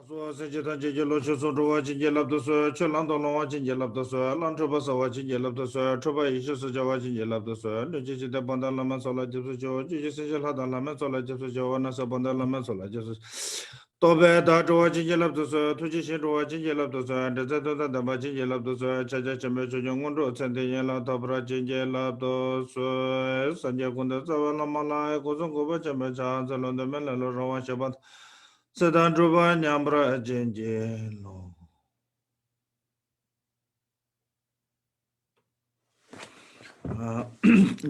So, Sajitan Jelo Sotoa, Jinjel the Soil, Chalando, Jinjel of the Soil, Lantrobasawa, Jinjel of the Soil, Troba Isha Java, Jinjel of the Soil, the Jiji the Bandala Sola Joe, Jiji Hadala Sola Joanna Sabandala Sola Jesus. Tobe, that was Jinjel of the Soil, Tujishi, Jinjel of the Soil, and the Jinjel of the Soil, Chaja Chamecho, Young Road, and the Yellow Tobra, Jinjel of the Soil, Sanja Kunda, Savala, Kozongo, Chamacha, Salon the Melon, Rowan Shabat. Sedandruba Nyambra Jenjelo.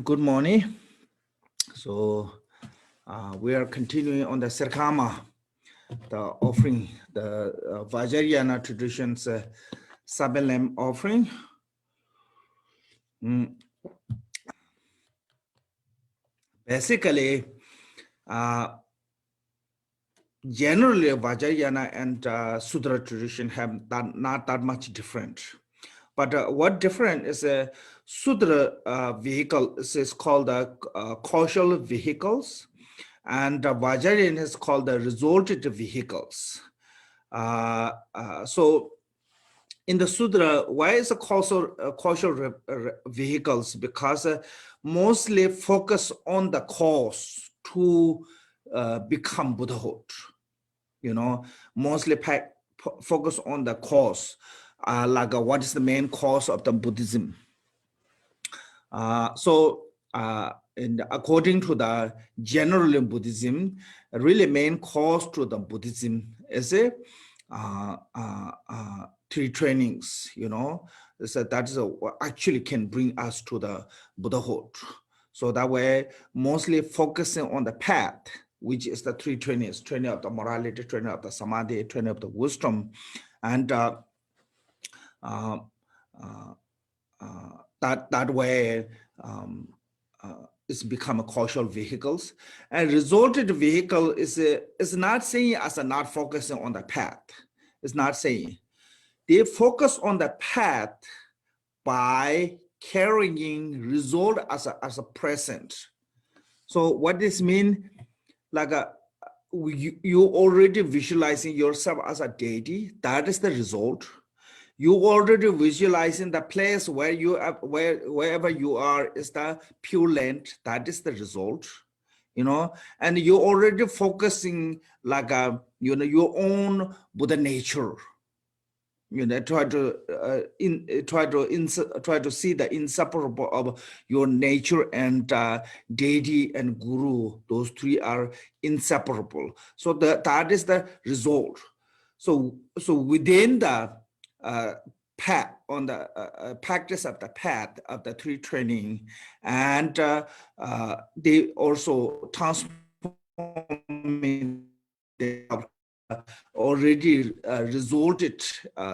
Good morning. So we are continuing on the Serkhangma, the offering, the Vajrayana traditions Sabelam offering. Basically, generally Vajrayana and Sudra tradition have not that much different. But what different is a Sudra vehicle is called the causal vehicles, and the Vajrayana is called the resulted vehicles. So in the Sudra, why is a causal vehicles? Because mostly focus on the cause to become Buddhahood. You know, mostly focus on the cause. Like what is the main cause of the Buddhism. According to the general Buddhism, really main cause to the Buddhism is three trainings, you know. So that is what actually can bring us to the Buddhahood. So that way, mostly focusing on the path, which is the three trainings, training of the morality, training of the samadhi, training of the wisdom, and that way it's become a causal vehicles, and resulted vehicle is not saying as a not focusing on the path. It's not saying they focus on the path by carrying result as a present. So what this mean? Like you already visualizing yourself as a deity. That is the result. You already visualizing the place where you are, wherever you are is the pure land. That is the result, you know. And you already focusing like you know, your own Buddha nature. You know, try to see the inseparable of your nature and deity and guru. Those three are inseparable. So that is the result. So within the path on the practice of the path of the three training, and they also transform already resulted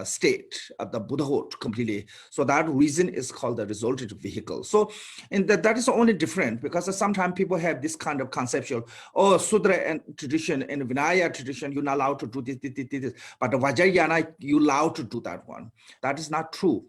state of the Buddhahood completely. So that reason is called the resulted vehicle. So and that is only different because sometimes people have this kind of conceptual, oh, Sudra and tradition and Vinaya tradition, you're not allowed to do this, but the Vajrayana, you're allowed to do that one. That is not true.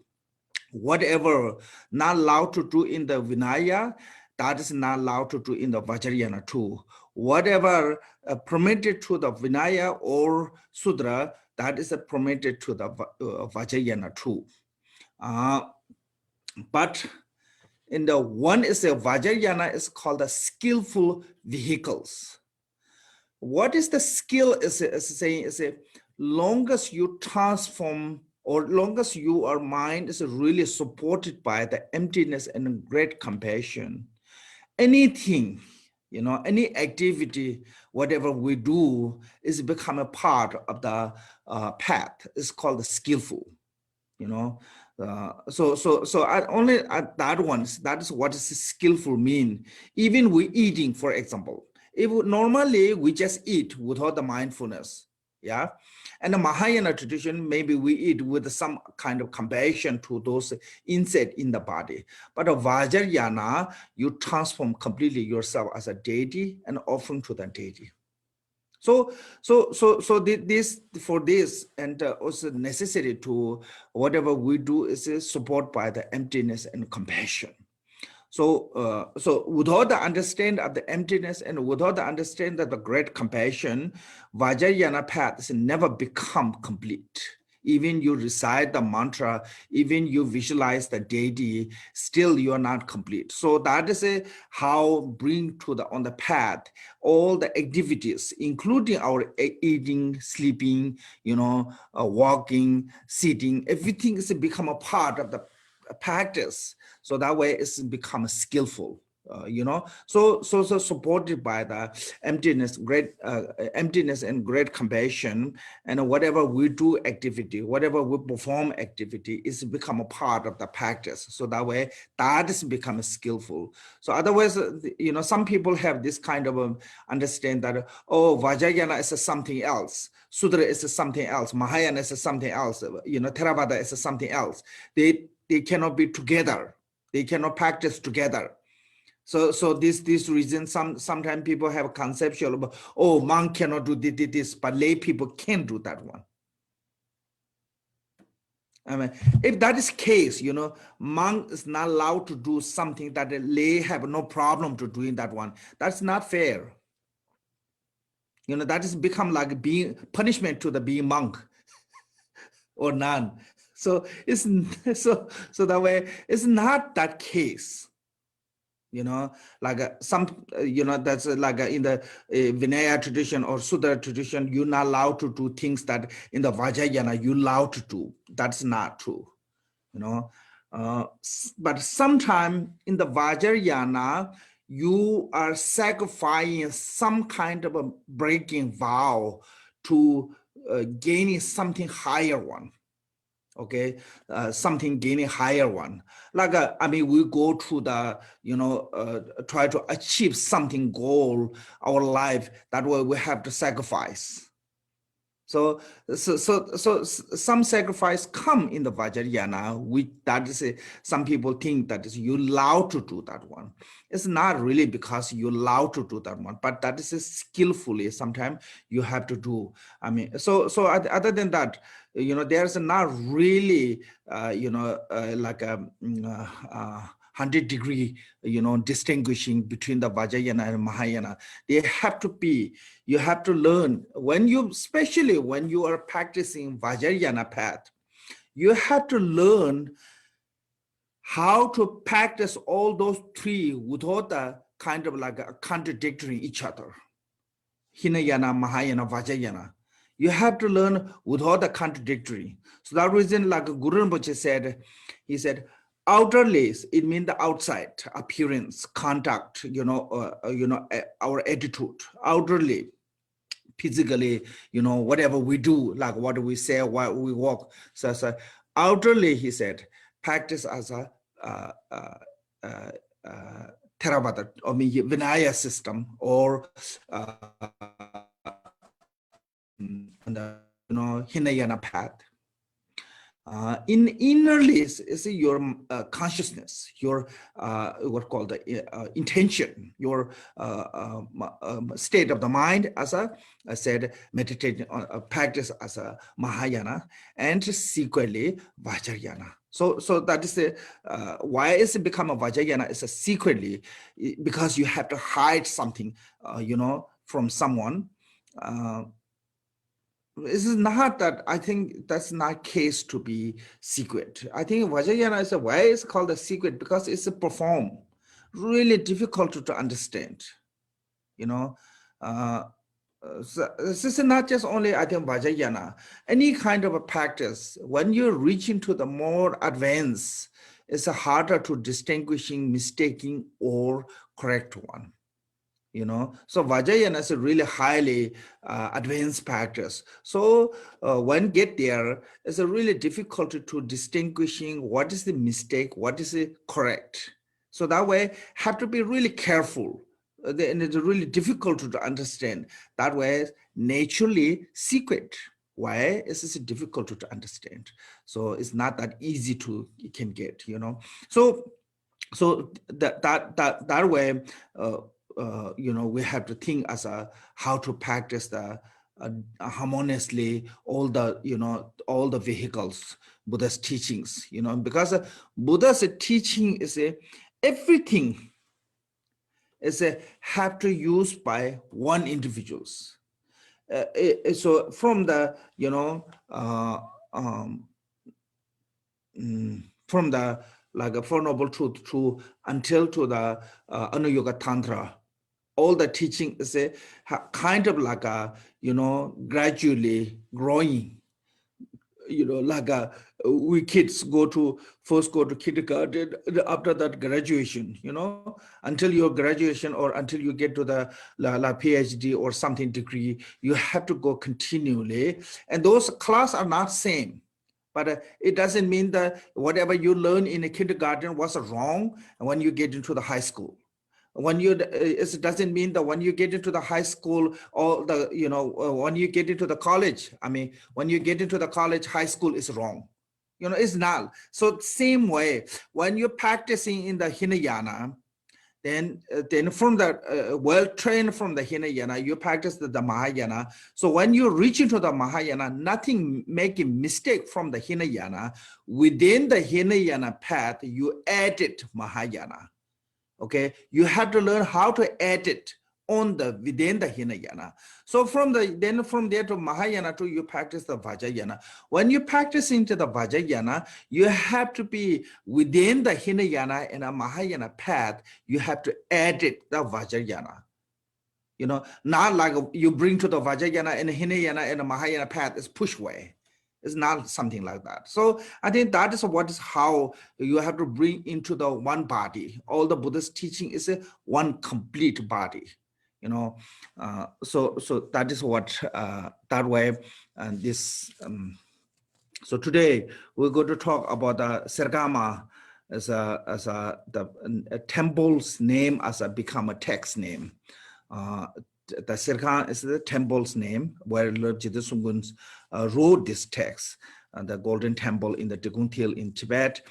Whatever not allowed to do in the Vinaya, that is not allowed to do in the Vajrayana too. Whatever permitted to the Vinaya or Sudra, that is permitted to the Vajrayana too. But in the one is the Vajrayana is called the skillful vehicles. What is the skill is saying is long as you transform or long as your mind is really supported by the emptiness and great compassion, anything, you know, any activity, whatever we do is become a part of the path. It's called the skillful, you know. So only at that ones, that is what is skillful mean. Even we eating, for example, if normally we just eat without the mindfulness, yeah. And the Mahayana tradition, maybe we eat with some kind of compassion to those insects in the body. But a Vajrayana, you transform completely yourself as a deity and offering to the deity. So this for this and also necessary to whatever we do is support by the emptiness and compassion. So without the understanding of the emptiness and without the understanding of the great compassion, Vajrayana path is never become complete. Even you recite the mantra, even you visualize the deity, still you are not complete. So that is how bring to the on the path all the activities, including our eating, sleeping, walking, sitting, everything is become a part of the practice. So that way it's become skillful. So supported by the emptiness and great compassion, and whatever we do activity, whatever we perform activity, is become a part of the practice. So that way that is become skillful. So otherwise, some people have this kind of understand that, oh, Vajrayana is something else, Sutra is something else, Mahayana is something else, Theravada is something else. They cannot be together. They cannot practice together. So this reason, sometimes people have a conceptual about, oh, monk cannot do this, but lay people can do that one. I mean, if that is case, monk is not allowed to do something that a lay have no problem to doing that one. That's not fair. That is become like being punishment to the being monk or nun. So it's so that way it's not that case. Like that's like in the Vinaya tradition or Sudra tradition, you're not allowed to do things that in the Vajrayana you're allowed to do. That's not true, but sometime in the Vajrayana, you are sacrificing some kind of a breaking vow to gaining something higher one. Okay, something gaining higher one. Like, we go to the, try to achieve something goal, our life, that way we have to sacrifice. So some sacrifice come in the Vajrayana, which that is some people think that is you allowed to do that one. It's not really because you allowed to do that one, but that is skillfully sometimes you have to do. So other than that, there's not really like a 100-degree distinguishing between the Vajrayana and Mahayana. They have to be, you have to learn especially when you are practicing Vajrayana path, you have to learn how to practice all those three without a kind of like a contradictory each other. Hinayana, Mahayana, Vajrayana. You have to learn without the contradictory. So that reason, like Guru Rinpoche said, he said, outwardly, it means the outside appearance, contact, our attitude. Outwardly, physically, whatever we do, like what we say, what we walk. So outwardly, he said, practice as a Theravada, Vinaya system, or Hinayana path. In innerly is your consciousness, your what called the intention, your state of the mind, as I said, meditation practice as a Mahayana, and secretly Vajrayana. So that is why is it become a Vajrayana? It's a secretly because you have to hide something, from someone. This is not that, I think that's not case to be secret. I think Vajrayana is why it's called a secret, because it's a perform, really difficult to understand, so this is not just only, I think, Vajrayana, any kind of a practice, when you're reaching to the more advanced, it's harder to distinguishing mistaking or correct one. So Vajrayana is a really highly advanced practice. So when get there, it's a really difficult to distinguishing what is the mistake, what is the correct. So that way, have to be really careful. And it's really difficult to understand. That way, naturally secret. Why is this difficult to understand? So it's not that easy to can get. So that way. We have to think as how to practice the harmoniously all the vehicles, Buddha's teachings, because Buddha's teaching is everything is have to use by one individuals. So from the, you know, from the like a Four Noble Truth to until to the Anuyoga Tantra, all the teaching is a kind of like a, you know, gradually growing, you know, like we kids first go to kindergarten, after that graduation, you know, until your graduation or until you get to the PhD or something degree, you have to go continually, and those classes are not same. But it doesn't mean that whatever you learn in a kindergarten was wrong when you get into the high school. When you, it doesn't mean that when you get into the high school or the, you know, when you get into the college, I mean, when you get into the college, high school is wrong. You know, it's not. So same way, when you're practicing in the Hinayana, then from the well trained from the Hinayana, you practice the Mahayana. So when you reach into the Mahayana, nothing making mistake from the Hinayana. Within the Hinayana path, you added Mahayana. Okay, you have to learn how to add it on the within the Hinayana. So from there to Mahayana to you practice the Vajrayana. When you practice into the Vajrayana, you have to be within the Hinayana and a Mahayana path. You have to add it the Vajrayana. You know, not like you bring to the Vajrayana and Hinayana and the Mahayana path is push way. It's not something like that. So I think that is what is how you have to bring into the one body. All the Buddhist teaching is a one complete body, you know. So that is what that way. And this. So today we're going to talk about the Serkhangma as a temple's name as a become a text name. The Serkhangma is the temple's name where Lord Jidasungun wrote this text, the Golden Temple in the Degung Thiel in Tibet,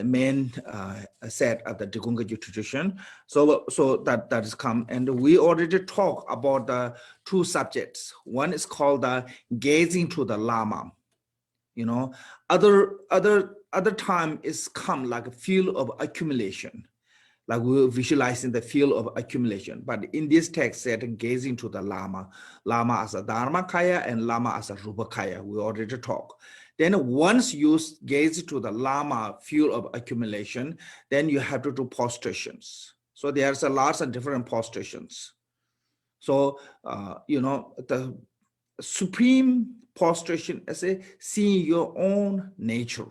main set of the Degung tradition. So that is come, and we already talk about the two subjects. One is called the gazing to the Lama. You know, other time is come like a field of accumulation. Like we're visualizing the field of accumulation. But in this text said gazing to the Lama, Lama as a Dharma Kaya and Lama as a Rupa Kaya, we already talk. Then once you gaze to the Lama field of accumulation, then you have to do prostrations. So there's a lots of different prostrations. So, you know, the supreme prostration is a seeing your own nature.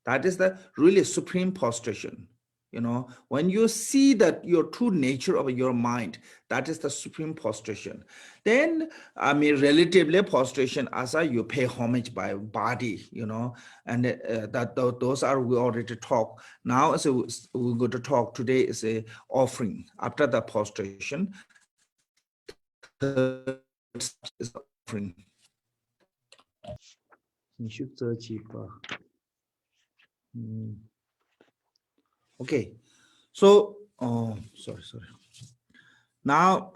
That is the really supreme prostration. You know, when you see that your true nature of your mind, that is the supreme prostration. Then, I mean, relatively prostration as you pay homage by body, you know, and those are we already talk. Now, so we're going to talk today is a offering. After the prostration, is offering. Okay, so sorry. Now,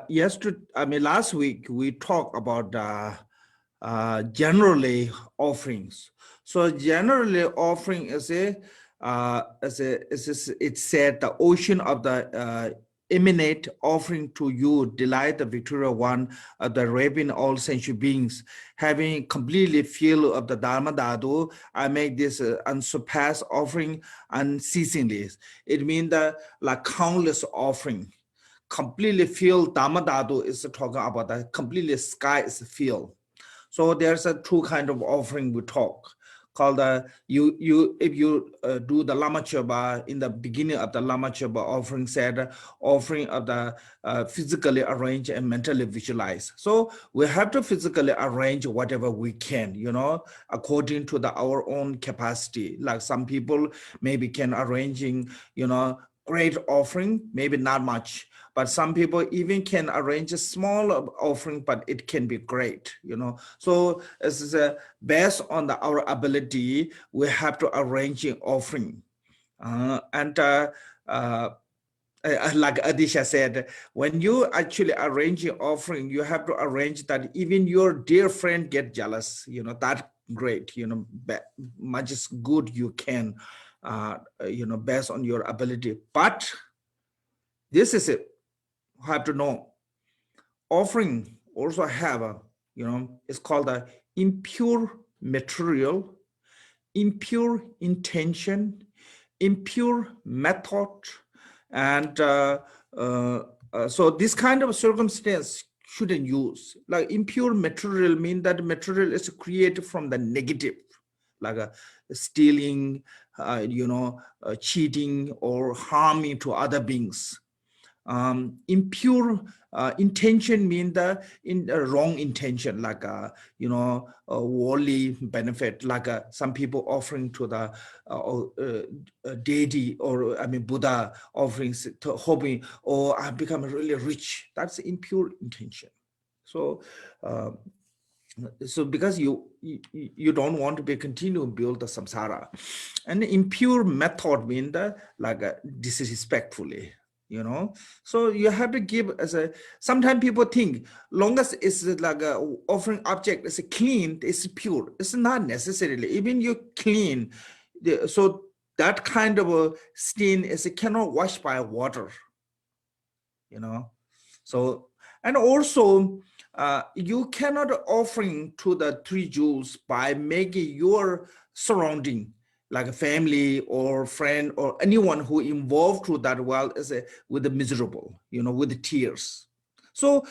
last week we talked about generally offerings. So generally offering is it said the ocean of the emanate offering to you, delight the Victoria One of the raving all sentient beings, having completely feel of the Dharma Dhatu. I make this unsurpassed offering unceasingly. It means that like countless offering. Completely feel Dharma Dhatu is talking about the completely sky is feel. So there's a two kind of offering we talk. Called if you do the Lama Chöpa in the beginning of the Lama Chöpa offering said offering of the physically arrange and mentally visualize. So we have to physically arrange whatever we can, you know, according to our own capacity. Like some people maybe can arranging, you know, great offering, maybe not much. But some people even can arrange a small offering, but it can be great, you know. So this is based on our ability, we have to arrange an offering. Like Adisha said, when you actually arrange an offering, you have to arrange that even your dear friend get jealous, you know, that great, you know, much as good you can. based on your ability. But this is it. Have to know. Offering also have a, it's called the impure material, impure intention, impure method, and so this kind of circumstance shouldn't use. Like impure material mean that material is created from the negative, like stealing, cheating or harming to other beings. Impure intention mean the wrong intention, like a worldly benefit, like some people offering to the deity, or I mean Buddha offerings to hoping, oh, I've become really rich. That's impure intention. So because you don't want to be continue build the samsara, and impure method mean the like disrespectfully, so you have to give as a, sometimes people think long as it's like a offering object is clean, it's pure. It's not necessarily, even you clean so that kind of a stain is cannot wash by water, so. And also you cannot offering to the three jewels by making your surrounding, like a family or friend or anyone who involved to that world is with the miserable, with the tears. So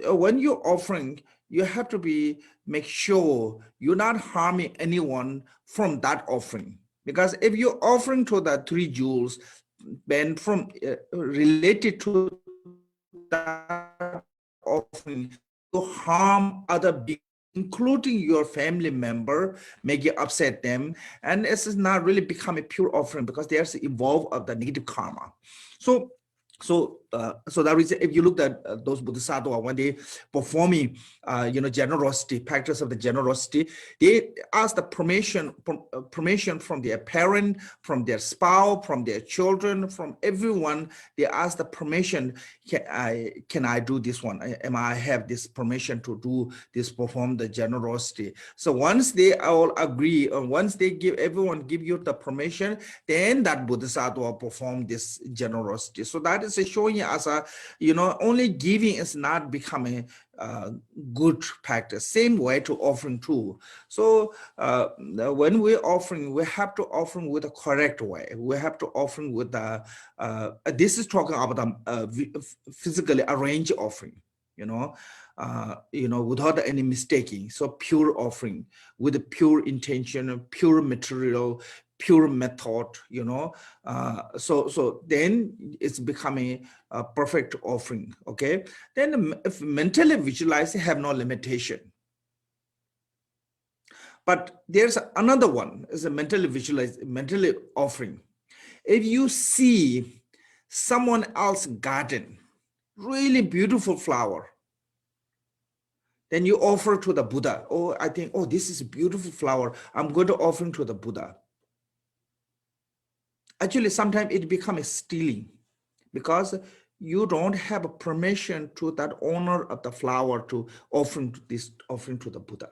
when you're offering, you have to make sure you're not harming anyone from that offering. Because if you're offering to the three jewels, then from related to that offering, you harm other beings, including your family member, make you upset them, and this is not really become a pure offering because there's involved of the negative karma. So that reason, if you look at those bodhisattvas, when they performing, generosity, practice of the generosity, they ask the permission from their parent, from their spouse, from their children, from everyone. They ask the permission. Can I do this one? Am I have this permission to do this, perform the generosity? So once they all agree, or once they everyone give you the permission, then that bodhisattva perform this generosity. So that is showing us only giving is not becoming good practice. Same way to offering too. So when we're offering, we have to offering with a correct way. We have to offering with the this is talking about the physically arranged offering, without any mistaking. So pure offering with a pure intention, pure material, pure method, so then it's becoming a perfect offering. Okay, then if mentally visualize, have no limitation. But there's another one, is a mentally visualize, mentally offering. If you see someone else's garden, really beautiful flower, then you offer to the Buddha. Oh, I think, oh, this is a beautiful flower, I'm going to offer to the Buddha. Actually, sometimes it becomes stealing, because you don't have a permission to that owner of the flower to offering to the Buddha.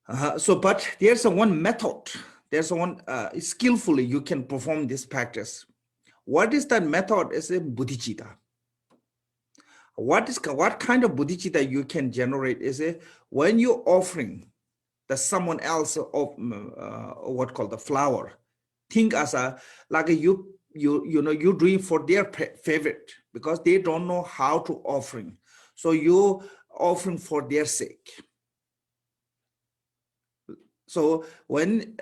But there's one method. There's one skillfully you can perform this practice. What is that method? Is a bodhicitta. What kind of bodhicitta you can generate is when you're offering the someone else of what called the flower, think as a like you're doing for their favorite, because they don't know how to offering, so you offering for their sake. So when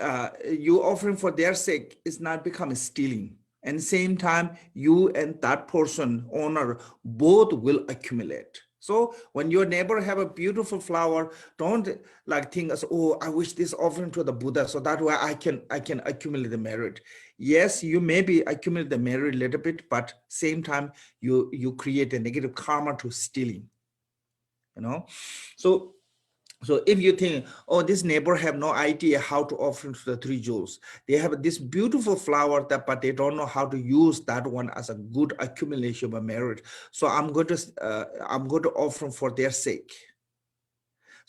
you offering for their sake, it's not becoming stealing. And same time, you and that person owner both will accumulate. So when your neighbor have a beautiful flower, don't like think as, oh, I wish this offering to the Buddha, so that way I can accumulate the merit. Yes, you maybe accumulate the merit a little bit, but same time you create a negative karma to stealing. So if you think, oh, this neighbor have no idea how to offer to the three jewels, they have this beautiful flower, but they don't know how to use that one as a good accumulation of merit. So I'm going to offer for their sake.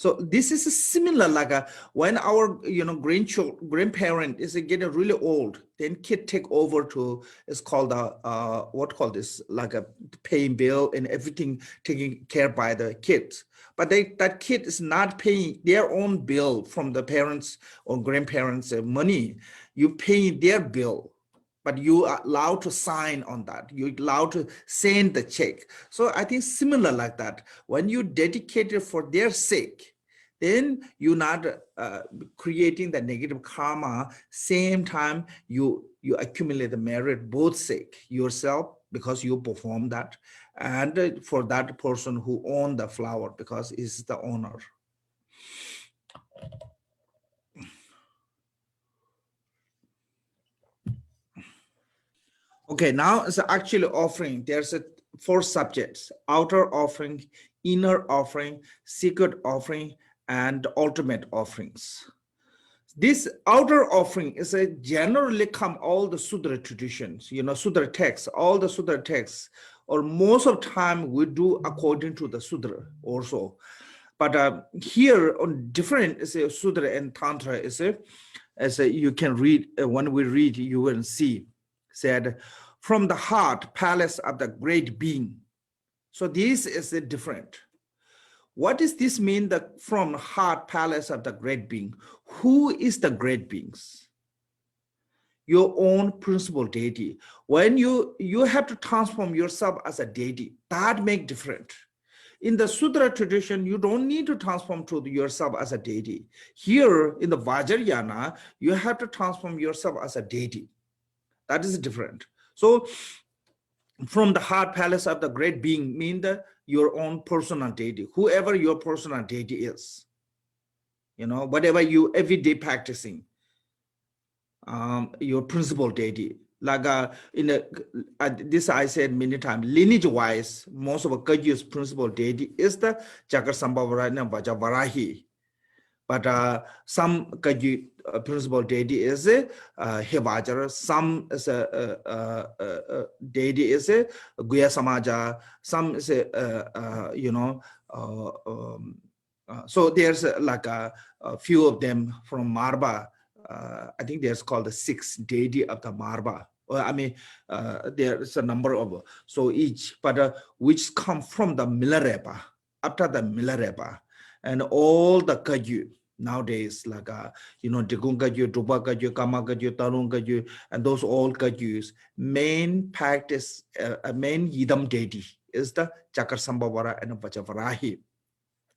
So this is a similar like when our grandparent is getting really old, then kid take over to it's called what called this like a paying bill and everything taken care by the kids. But that kid is not paying their own bill from the parents or grandparents' money. You pay their bill, but you are allowed to sign on that. You're allowed to send the check. So I think similar like that. When you dedicate it for their sake, then you're not creating the negative karma. Same time, you accumulate the merit both sake, yourself because you perform that, and for that person who owned the flower because he's the owner. Okay, now it's actually offering. There's 4 subjects: outer offering, inner offering, secret offering, and ultimate offerings. This outer offering is a generally come all the Sudra traditions, Sudra texts, all the Sudra texts, or most of time we do according to the Sudra also. But here on different is a Sudra and Tantra is as you can read, when we read, you will see, said, from the heart, palace of the great being. So this is different. What does this mean that from heart, palace of the great being? Who is the great beings? Your own principal deity. When you have to transform yourself as a deity, that make different. In the Sudra tradition, you don't need to transform to yourself as a deity. Here in the Vajrayana, you have to transform yourself as a deity. That is different. So from the heart palace of the great being mean your own personal deity, whoever your personal deity is, whatever you everyday practicing, your principal deity. Like this I said many times, lineage wise, most of Kaju's principal deity is the Chakra and Vajavarahi. But some Kaju principal deity is Hevajara, some is deity is Guya Samaja, some is so there's like a few of them from Marba. I think there's called the 6 deity of the Marba. I mean, there's a number of so each, but which come from the Milarepa, after the Milarepa, and all the Kaju nowadays, like Degung Kaju, Drupa Kaju, Kama Kaju, Tarun Kaju, and those all Kajus, main practice, main Yidam deity is the Chakarsambhavara and Vajavarahi.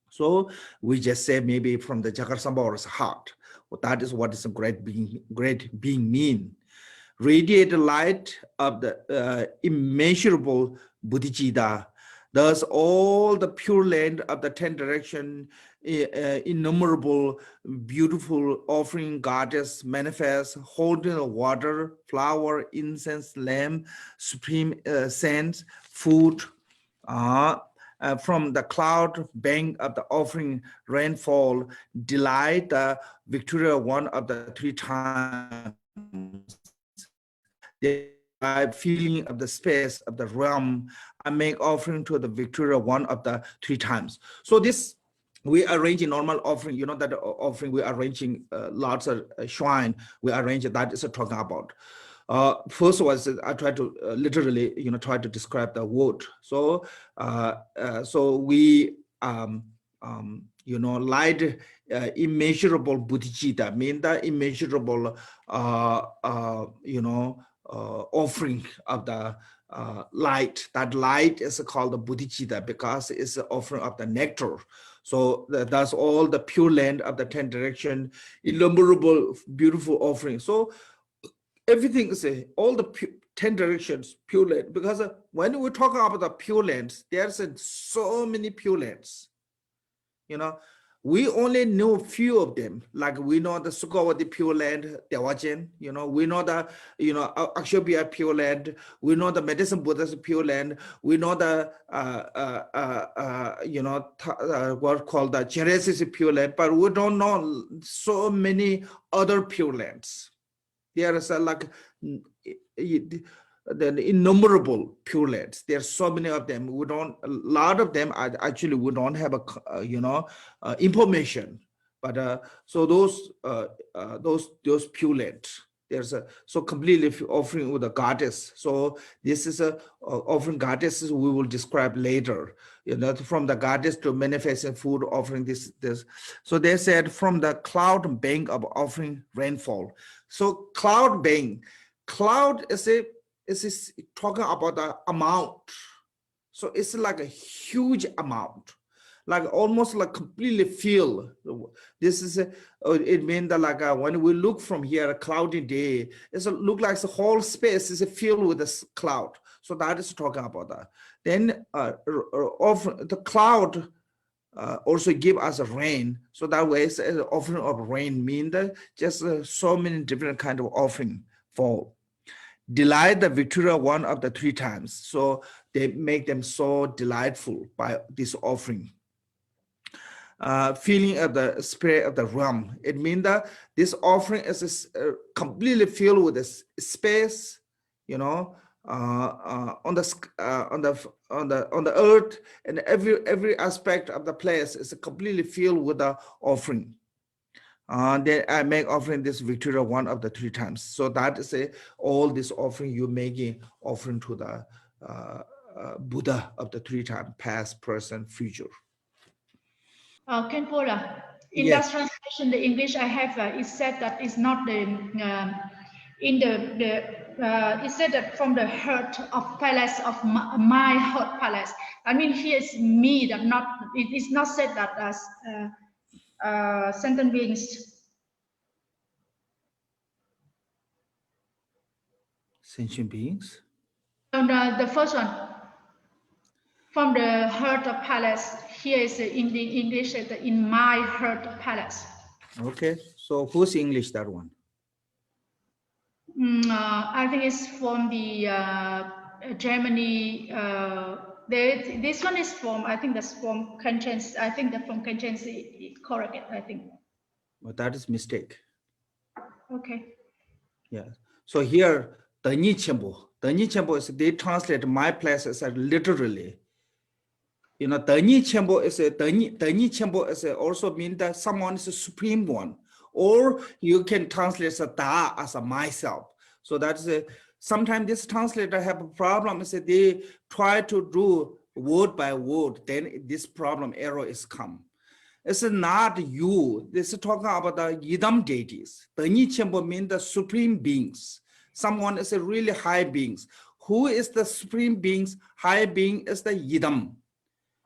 So we just say maybe from the Chakarsambhavara's heart. Well, that is what is a great being mean. Radiate the light of the immeasurable Bodhicitta. Thus, all the pure land of the 10 direction, innumerable, beautiful offering goddess manifest, holding the water, flower, incense, lamp, supreme scents, food. From the cloud bank of the offering rainfall, delight the Victoria one of the 3 times. The feeling of the space of the realm, I make offering to the Victoria one of the 3 times. So this we arrange a normal offering, that offering we arranging lots of shrine, we arrange that is talking about. First was I try to literally, try to describe the word. So, so we, light immeasurable bodhicitta, mean the immeasurable, offering of the light. That light is called the bodhicitta because it's the offering of the nectar. So that's all the pure land of the 10 direction, innumerable beautiful offering. So everything is all the 10 directions pure land, because when we talk about the pure lands, there's so many pure lands. We only know a few of them. Like we know the Sukhavati pure land, Dewachen, we know the Akshobhya pure land, we know the Medicine Buddha's pure land, we know the what called the Genesis pure land, but we don't know so many other pure lands. There is the innumerable purelets. There's so many of them. We don't, a lot of them are actually, we don't have information. But so those purelets, there's a, so completely offering with a goddess. So this is a offering goddesses we will describe later. From the goddess to manifesting food offering this. So they said from the cloud bank of offering rainfall. So cloud bank, cloud is talking about the amount. So it's like a huge amount, like almost like completely filled. This is it means that like when we look from here, a cloudy day, it's look like the whole space is filled with this cloud. So that is talking about that. Then of the cloud also give us a rain. So that way it's an offering of rain, mean that just so many different kind of offering for delight the Victoria one of the 3 times. So they make them so delightful by this offering. Feeling of the spirit of the realm. It means that this offering is completely filled with this space, on the earth, and every aspect of the place is completely filled with the offering. Then I make offering this Victoria one of the 3 times. So that is all this offering you making offering to the Buddha of the 3 times, past, present, future. Khenpo, in Yes. that translation, the English I have, it said that it's not the it said that from the heart of palace of my heart palace. I mean, here is me, that not, it is not said that as sentient beings. Sentient beings? The first one, from the heart of palace. Here is in the English, in my heart palace. Okay, so who's English, that one? I think it's from the Germany. This one is from, I think that's from Conscience. I think that from Conscience, correct it, I think. But that is mistake. Okay. Yeah. So here, Danyi Chenpo is, they translate my place as literally. Danyi Chenpo is also mean that someone is a supreme one, or you can translate Da as a myself. So that's sometimes this translator have a problem is that they try to do word by word, then this problem error is come. It's not you. This is talking about the Yidam deities. Danyi Chenpo means the supreme beings. Someone is a really high beings. Who is the supreme beings? High being is the Yidam.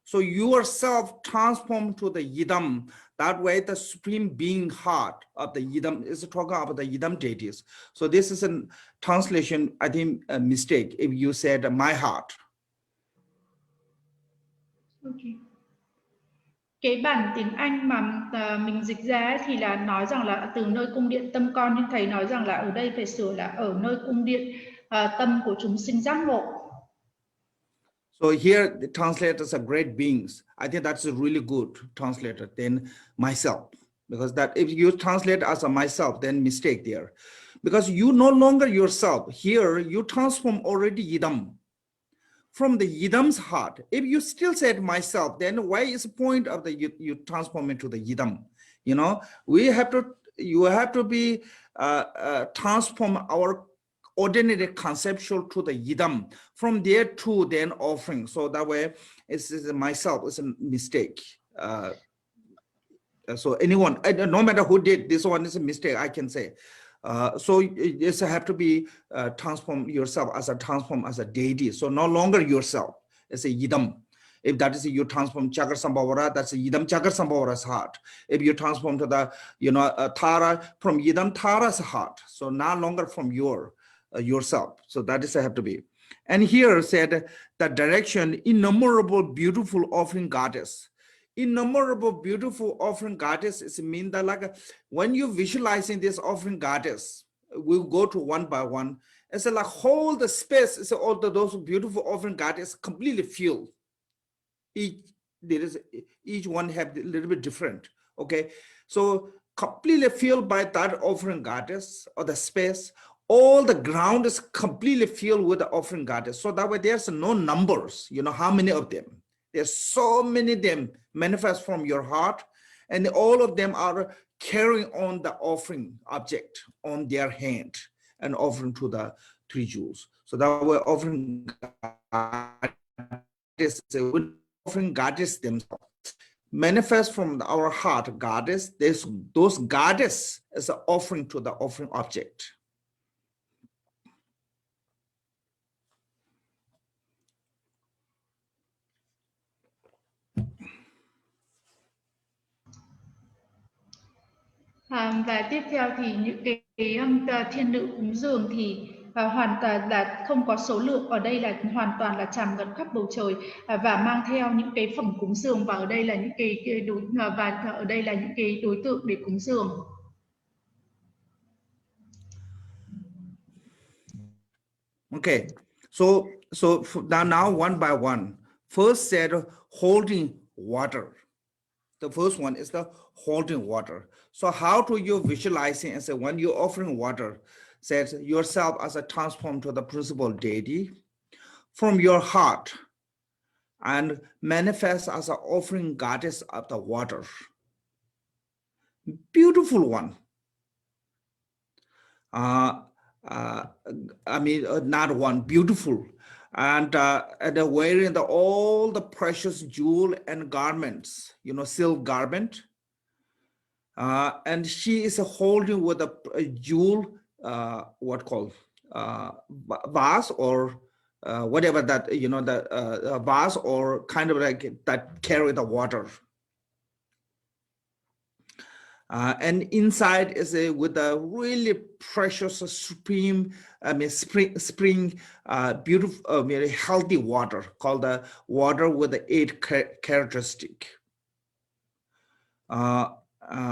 So yourself transform to the Yidam. That way the supreme being heart of the Yidam is talking about the Yidam deities. So this is a translation, I think, a mistake if you said my heart. Okay. Cái bản tiếng Anh mà mình dịch ra thì là nói rằng là từ nơi cung điện tâm con, nhưng thầy nói rằng là ở đây phải sửa là ở nơi cung điện tâm của chúng sinh giác ngộ. So here the translators are great beings. I think that's a really good translator than myself, because that if you translate as a myself, then mistake there, because you no longer yourself. Here you transform already Yidam from the Yidam's heart. If you still said myself, then why is the point of the you transform into the Yidam? You have to be transform our ordinary conceptual to the Yidam, from there to then offering. So that way it's myself, it's a mistake. So anyone, no matter who did this one, is a mistake, I can say. So you have to be transform yourself as a deity. So no longer yourself, it's a Yidam. If that is you transform Chakra Sambhavara, that's a Yidam Chakra Sambhavara's heart. If you transform to the Tara, from Yidam Tara's heart, so no longer from yourself. So that is have to be. And here said the direction, innumerable beautiful offering goddess. Innumerable beautiful offering goddess is mean that like when you visualizing this offering goddess, we'll go to one by one. It's like whole the space is all those beautiful offering goddess completely filled. Each one have a little bit different. Okay, so completely filled by that offering goddess or the space. all the ground is completely filled with the offering goddess. So that way there's no numbers, how many of them. There's so many of them manifest from your heart, and all of them are carrying on the offering object on their hand and offering to the three jewels. So that way offering goddess themselves manifest from our heart goddess. Those goddess is an offering to the offering object. Và tiếp theo thì những cái thiên nữ cúng dường thì hoàn toàn là không có số lượng, ở đây là hoàn toàn là tràn ngập khắp bầu trời và mang theo những cái phẩm cúng dường, và ở đây là những cái đối tượng để cúng dường. Okay, so now one by one. First said holding water. The first one is the holding water. So how do you visualize it and say when you're offering water, says yourself as a transform to the principal deity from your heart and manifest as an offering goddess of the water. Beautiful one. Not one, beautiful. And wearing all the precious jewel and garments, silk garment. And she is holding with a jewel, vase or whatever that, the vase or kind of like that carry the water. And inside is with a really precious, supreme, spring, beautiful, very healthy water called the water with the 8 characteristic.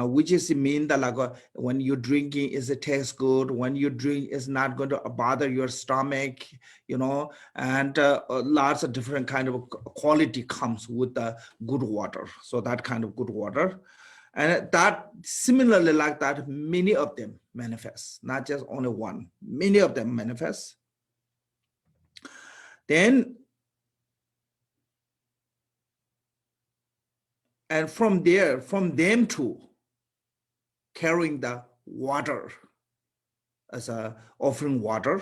Which is mean that like when you're drinking, it tastes good. When you drink, it's not going to bother your stomach, and lots of different kind of quality comes with the good water. So that kind of good water. And that similarly like that, many of them manifest, not just only one, many of them manifest. Then, and from them too, carrying the water as a offering water.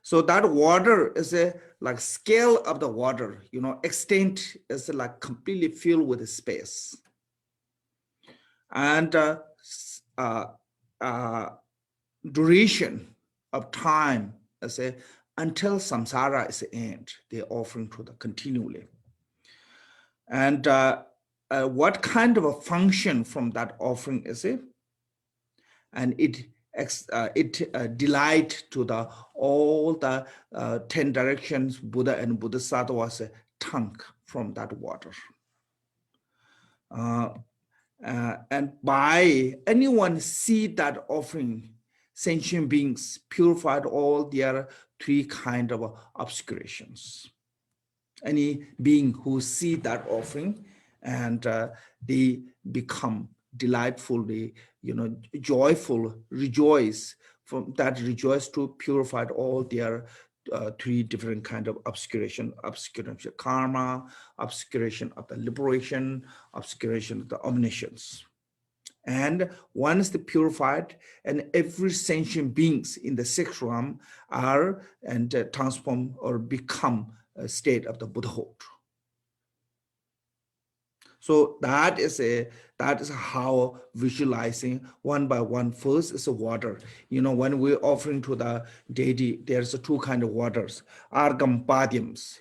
So that water is a like scale of the water, extent is like completely filled with space. And duration of time, until samsara is the end, they're offering to the continually. And what kind of a function from that offering is it? And it delight to the all the 10 directions Buddha and Bodhisattva's tank from that water. And by anyone see that offering, sentient beings purified all their 3 kind of obscurations. Any being who see that offering and they become delightfully, joyful, rejoice from that, rejoice to purified all their 3 different kind of obscuration karma, obscuration of the liberation, obscuration of the omniscience. And once they purified, and every sentient beings in the 6th realm are and transform or become a state of the Buddhahood. So that is how visualizing one by one. First is the water. When we're offering to the deity, there's 2 kind of waters. Argam padyams,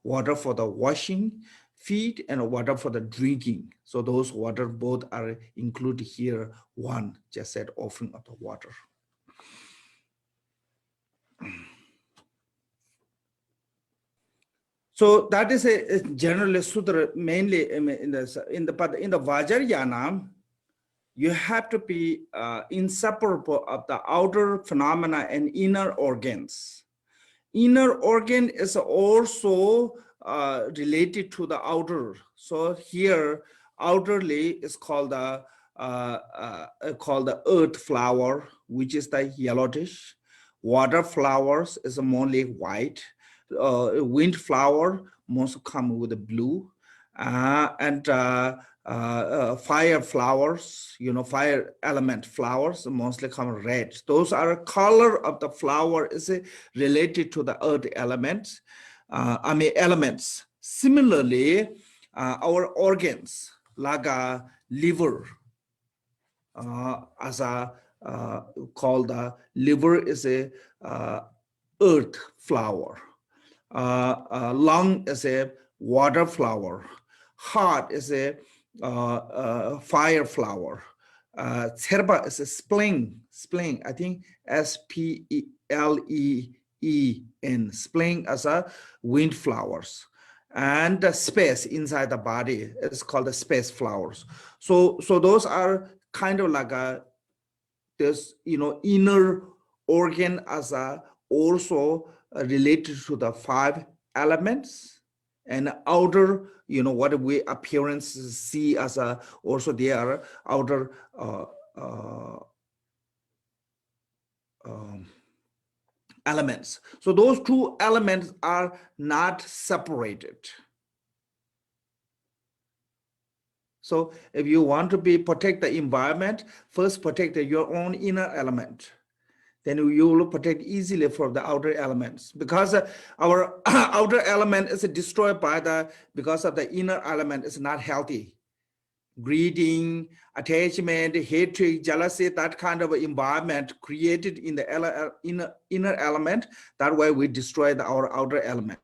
water for the washing feet and water for the drinking. So those water both are included here. One just said offering of the water. So that is a general sutra, mainly in the Vajrayana, you have to be inseparable of the outer phenomena and inner organs. Inner organ is also related to the outer. So here, outerly is called the called the earth flower, which is the yellowish. Water flowers is mostly white. Wind flower most come with the blue, and fire flowers, fire element flowers mostly come red. Those are color of the flower is related to the earth elements. Elements. Similarly, our organs like a liver, as a called liver is a earth flower. Lung is a water flower. Heart is a fire flower. Tserba is a spleen. I think spleen, spleen as a wind flowers. And the space inside the body is called the space flowers. So those are kind of like this inner organ as a also related to the 5 elements, and outer what we appearances see as a also they are outer elements. So those 2 elements are not separated. So if you want to protect the environment, first protect your own inner element. Then you will protect easily from the outer elements, because our outer element is destroyed because of the inner element is not healthy. Greed, attachment, hatred, jealousy, that kind of environment created in the inner element. That way we destroy our outer element.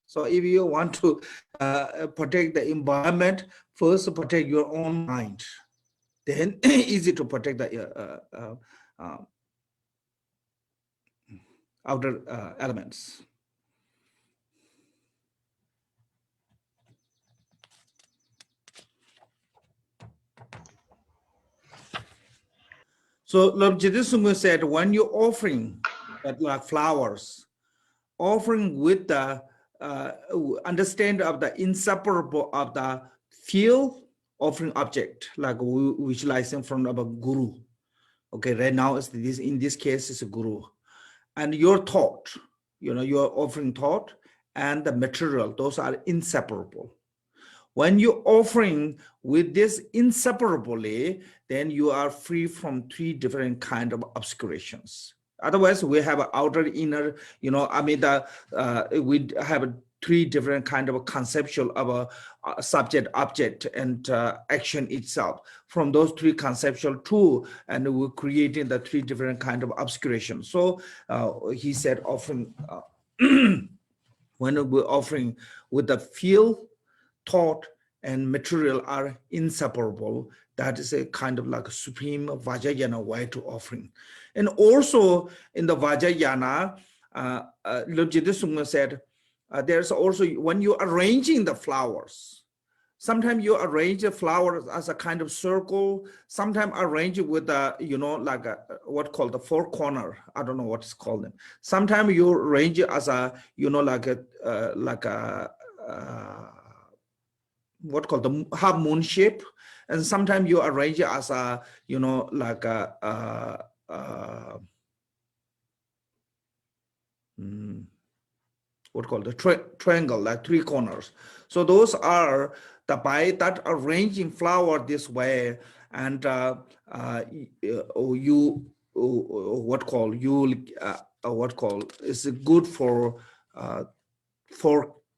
So if you want to protect the environment, first protect your own mind. Then easy to protect the outer elements. So Lord Jidisungmu said, when you're offering like flowers, offering with the understand of the inseparable of the field offering object, like visualizing from our guru. Okay, right now is this, in this case is a guru, and your thought, your offering thought and the material, those are inseparable. When you're offering with this inseparably, then you are free from 3 different kind of obscurations. Otherwise, we have an outer, inner, we have 3 different kind of a conceptual of a subject, object, and action itself. From those 3 conceptual 2, and we're creating the 3 different kind of obscurations. So he said, often when we're offering with the feel, thought, and material are inseparable, that is a kind of like a supreme Vajrayana way to offering. And also in the Vajrayana, Lord Jidisungma said, there's also, when you're arranging the flowers, sometimes you arrange the flowers as a kind of circle, sometimes arrange it with a, like a, what called the 4 corner, I don't know what it's called them. Sometimes you arrange it as a, like a, what called the half moon shape, and sometimes you arrange it as a, like a, what called the triangle, like 3 corners. So those are the, by that arranging flower this way, and is good for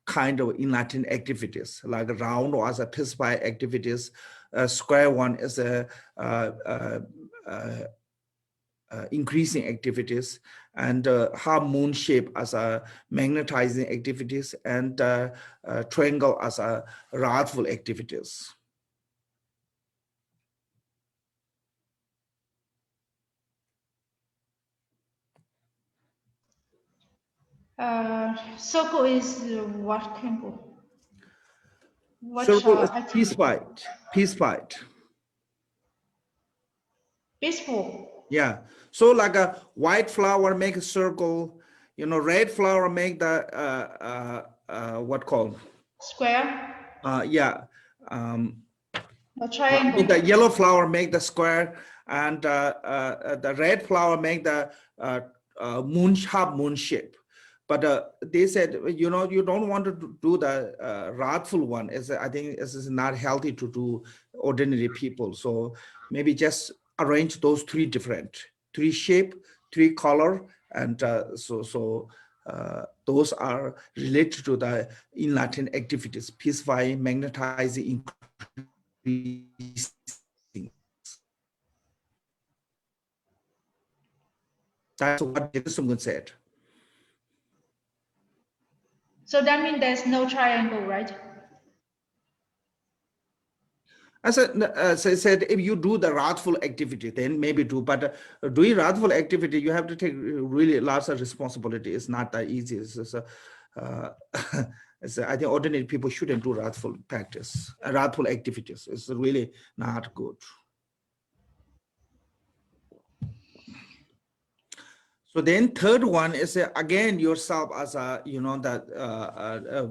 kind of enlightened activities, like round or as a piece-by activities. Square one is a increasing activities, and half moon shape as a magnetizing activities, and triangle as a wrathful activities. Circle is what, Khenpo? Circle is peace fight. Peaceful. Yeah. So like a white flower make a circle, red flower make the what called? Square. Yeah. Um, A I mean, the triangle. yellow flower make the square, and the red flower make the sharp moon shape. But they said, you know, you don't want to do the wrathful one. I think this is not healthy to do ordinary people. So maybe just arrange those three shape, three color, and those are related to the in Latin activities: peacifying, magnetizing, that's what Jason said. So that means there's no triangle, right? As I said, if you do the wrathful activity, then maybe do. But doing wrathful activity, you have to take really lots of responsibility. It's not that easy. I think ordinary people shouldn't do wrathful practice, wrathful activities. It's really not good. So then third one is again yourself as a, you know, that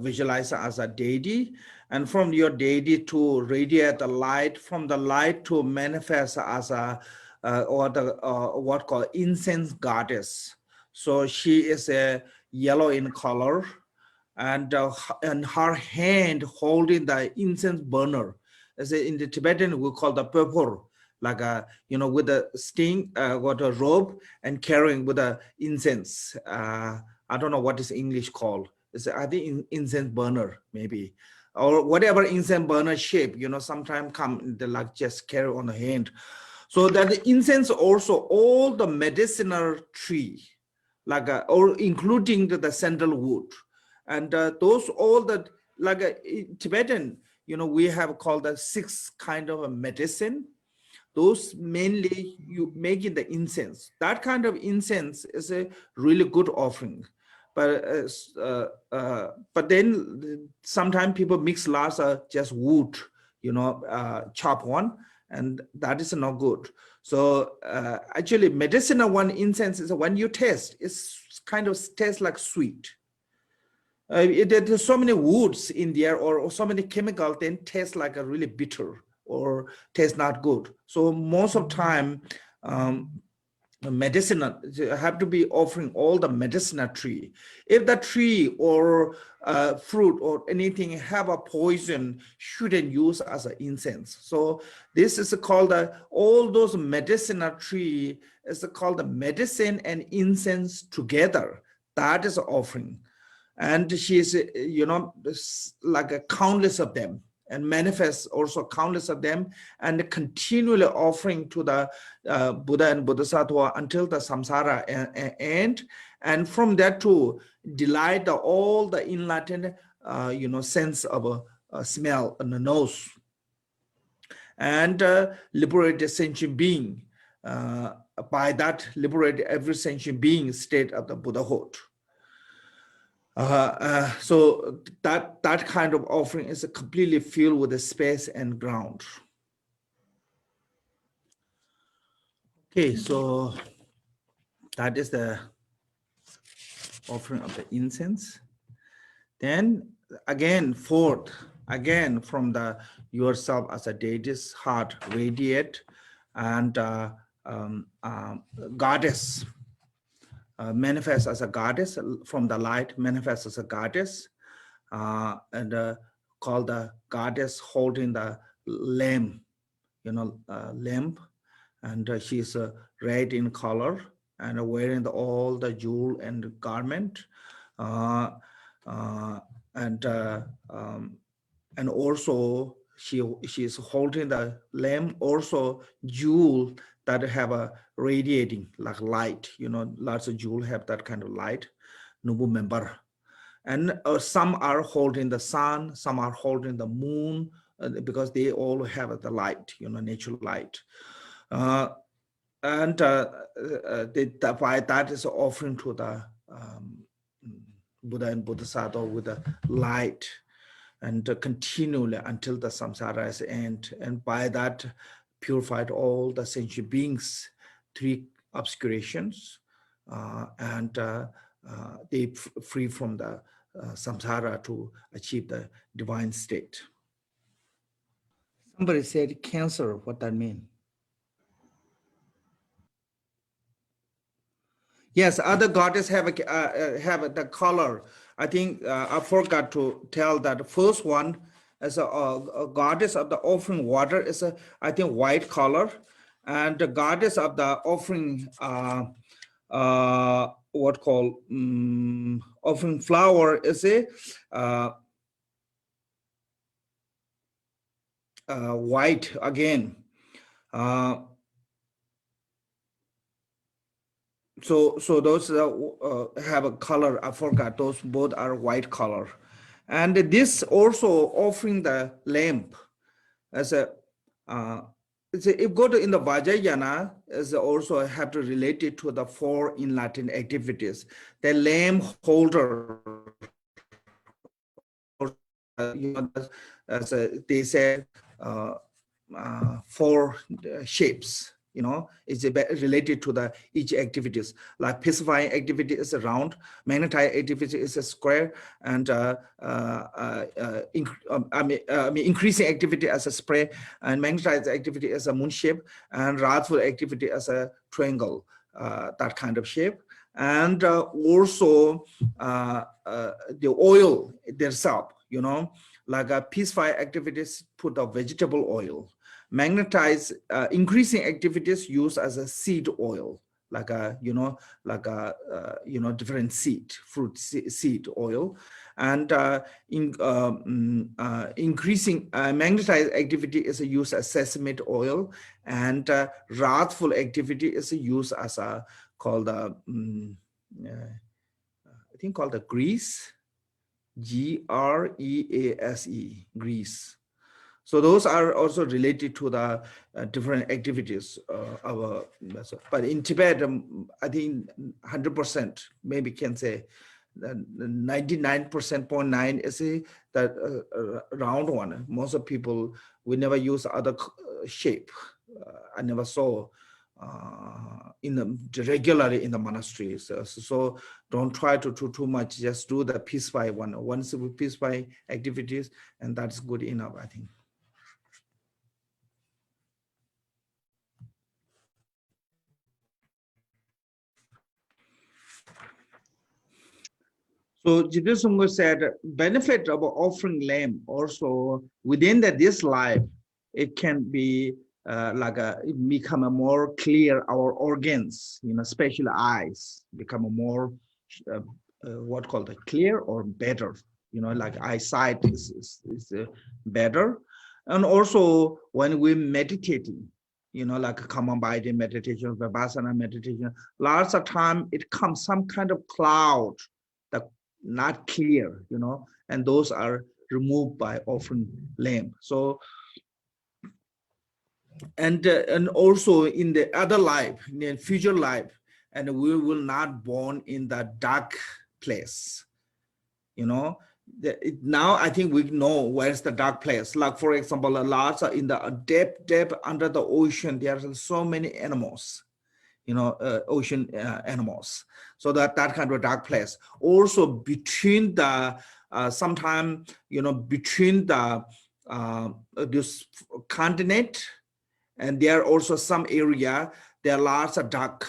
visualize as a deity, and from your deity to radiate the light, from the light to manifest as a or the what called incense goddess. So she is a yellow in color, and her hand holding the incense burner. As in the Tibetan we call the purple, like a, you know, with a sting, got a rope and carrying with a incense. I don't know what is English called. It's, I think, incense burner maybe, or whatever incense burner shape. You know, sometimes come the like just carry on the hand. So that the incense also all the medicinal tree, like or including the sandalwood, and those all the like Tibetan. You know, we have called the 6 kind of a medicine. Those mainly you making the incense. That kind of incense is a really good offering. But but then sometimes people mix lots of just wood, you know, chop one, and that is not good. So actually medicinal one incense is when you taste, it's kind of tastes like sweet. There's so many woods in there, or so many chemicals, then taste like a really bitter or taste not good. So most of time, medicinal have to be offering all the medicinal tree. If the tree or fruit or anything have a poison, shouldn't use as an incense. So this is called all those medicinal tree is called the medicine and incense together. That is offering. And she's, you know, like a countless of them, and manifests also countless of them, and continually offering to the Buddha and Bodhisattva until the samsara end, and from that to delight all the enlightened, you know, sense of a smell and the nose, and liberate the sentient being. By that, liberate every sentient being state of the Buddhahood. So that kind of offering is completely filled with the space and ground. Okay, so that is the offering of the incense. Then again, fourth, again from the yourself as a deity's heart radiate, and goddess. Manifest as a goddess from the light, manifest as a goddess, and called the goddess holding the lamp, you know, lamp, and she's red in color and wearing all the jewel and garment, uh, uh, and uh, um, and also she's holding the lamp, also jewel that have a radiating like light, you know, lots of jewel have that kind of light, nubu member. And some are holding the sun, some are holding the moon, because they all have the light, you know, natural light. uh, and why that is offering to the Buddha and Bodhisattva with the light, and continually until the samsara is end, and by that purified all the sentient beings, 3 obscurations, and they free from the samsara to achieve the divine state. Somebody said cancer. What that mean? Yes, other goddess have the color. I think I forgot to tell that the first one as a goddess of the offering water is a, I think, white color, and the goddess of the offering what called offering flower is a white again. So those have a color. I forgot. Those both are white color, and this also offering the lamp as a. If you go to in the Vajrayana, is also have to relate it to the four in Latin activities. The lamp holder, as they said, four shapes. Is related to the each activities. Like pacifying activity is a round, magnetizing activity is a square, and increasing activity as a spray, and magnetizing activity as a moon shape, and wrathful activity as a triangle, that kind of shape. And also the oil themselves, like a peaceful activities put a vegetable oil. Magnetize increasing activities used as a seed oil, like a different seed, fruit seed oil, and increasing magnetized activity is used as sesame oil, and wrathful activity is used as a called I think called the grease, GREASE, grease. So those are also related to the different activities. But in Tibet, I think 100%, maybe can say 99.9 is that round one. Most of people, we never use other shape. I never saw regularly in the monasteries. So don't try to do too much. Just do the peaceful one. Once with peaceful activities, and that's good enough, I think. So Jiddu Sunggu said, benefit of offering lamb also within this life, it can be it become a more clear our organs, especially eyes, become a more what called clear or better, like eyesight is better. And also when we meditating, like Kamambhaya meditation, Vipassana meditation, lots of time it comes some kind of cloud that not clear, and those are removed by offering lamp. So, and also in the other life, in the future life, and we will not born in the dark place, now I think we know where's the dark place. Like for example, lots of in the depth under the ocean, there are so many animals, ocean animals. So that kind of dark place. Also between the sometime, between the this continent, and there are also some area, there are lots of dark.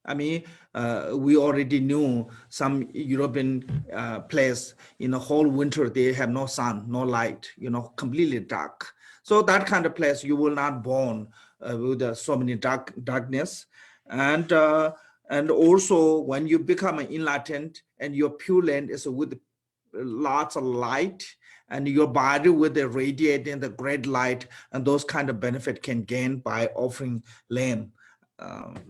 I mean, we already knew some European place in the whole winter, they have no sun, no light, completely dark. So that kind of place, you will not born with so many darkness. And also when you become an enlightened and your pure land is with lots of light, and your body with the radiating the great light, and those kind of benefit can gain by offering lamb.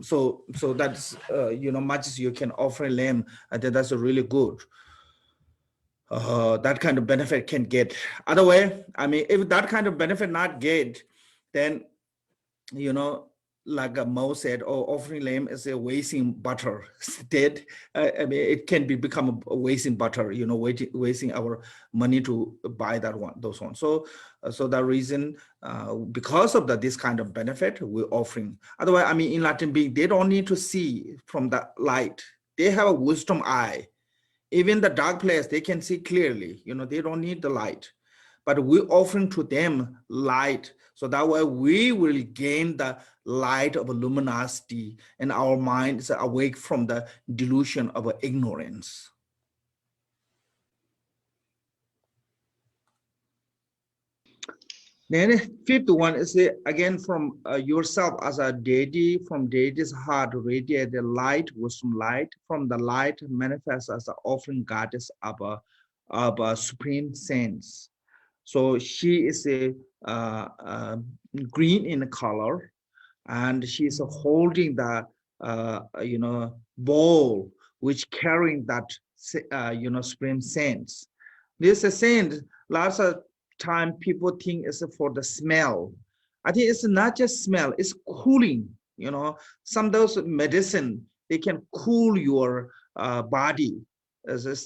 So that's much as you can offer lamb, I think that's a really good. That kind of benefit can get. Other way, I mean, if that kind of benefit not get, then like Mo said, offering lamb is a wasting butter. Instead, I mean, it can become a wasting butter, wasting our money to buy those ones. So that reason, because of this kind of benefit, we're offering. Otherwise, I mean, enlightened being, they don't need to see from the light. They have a wisdom eye. Even the dark place, they can see clearly. They don't need the light. but we offering to them light. So that way we will gain the light of luminosity, and our mind is awake from the delusion of ignorance. Then fifth one is again from yourself as a deity, from deity's heart radiate the light, wisdom light. From the light manifests as an offering goddess of a supreme sense. So she is a green in color, and she's holding the bowl which carrying that supreme sense. This scent, lots of time people think it's for the smell. I think it's not just smell, it's cooling. Some of those medicine, they can cool your body.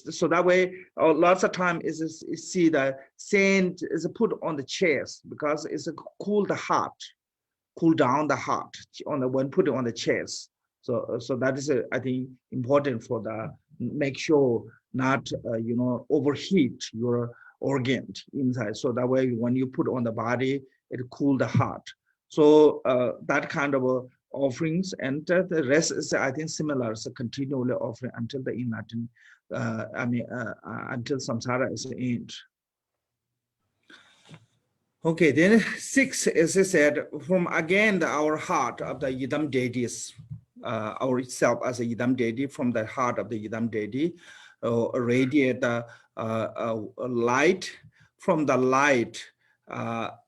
So that way, lots of time is see the scent is put on the chest because it's cool the heart, cool down the heart when put it on the chest. So that is I think important for the make sure not overheat your organ inside. So that way when you put on the body, it cool the heart. So that kind of offerings, and the rest is I think similar. So continually offering until the enlightenment. Until samsara is end. Okay, then 6, as I said, from again our heart of the Yidam deities, our self as a Yidam deity, from the heart of the Yidam deity, radiate light. From the light,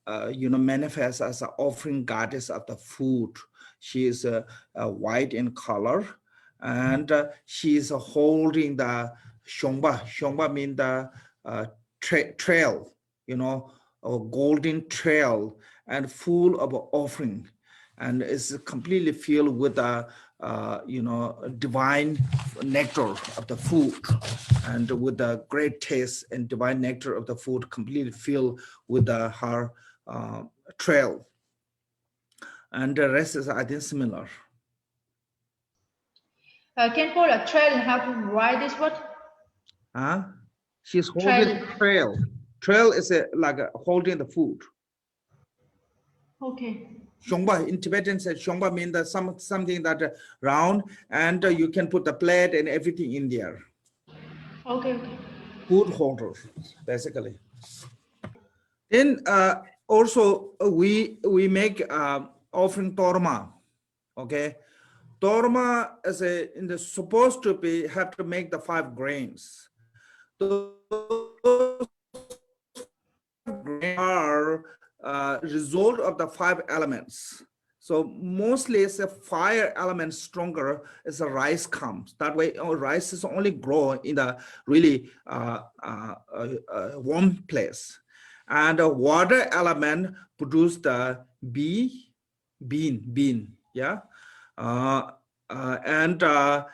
manifests as an offering goddess of the food. She is white in color, and she is holding the shongba. Shongba means the trail, a golden trail, and full of offering, and is completely filled with the divine nectar of the food, and with the great taste and divine nectar of the food, completely filled with her trail. And the rest is I think similar. Khenpo, a trail, how to write this word? She's holding trail. Trail is like holding the food. Okay. Shongba, in Tibetan said Shongba means that something that round, and you can put the plate and everything in there. Okay. Food holder, basically. Then also we make offering torma. Okay, torma is supposed to be have to make the 5 grains. Those are result of the 5 elements. So mostly it's a fire element stronger as the rice comes. That way, rice is only grow in the really warm place. And the water element produce the bean, yeah. And the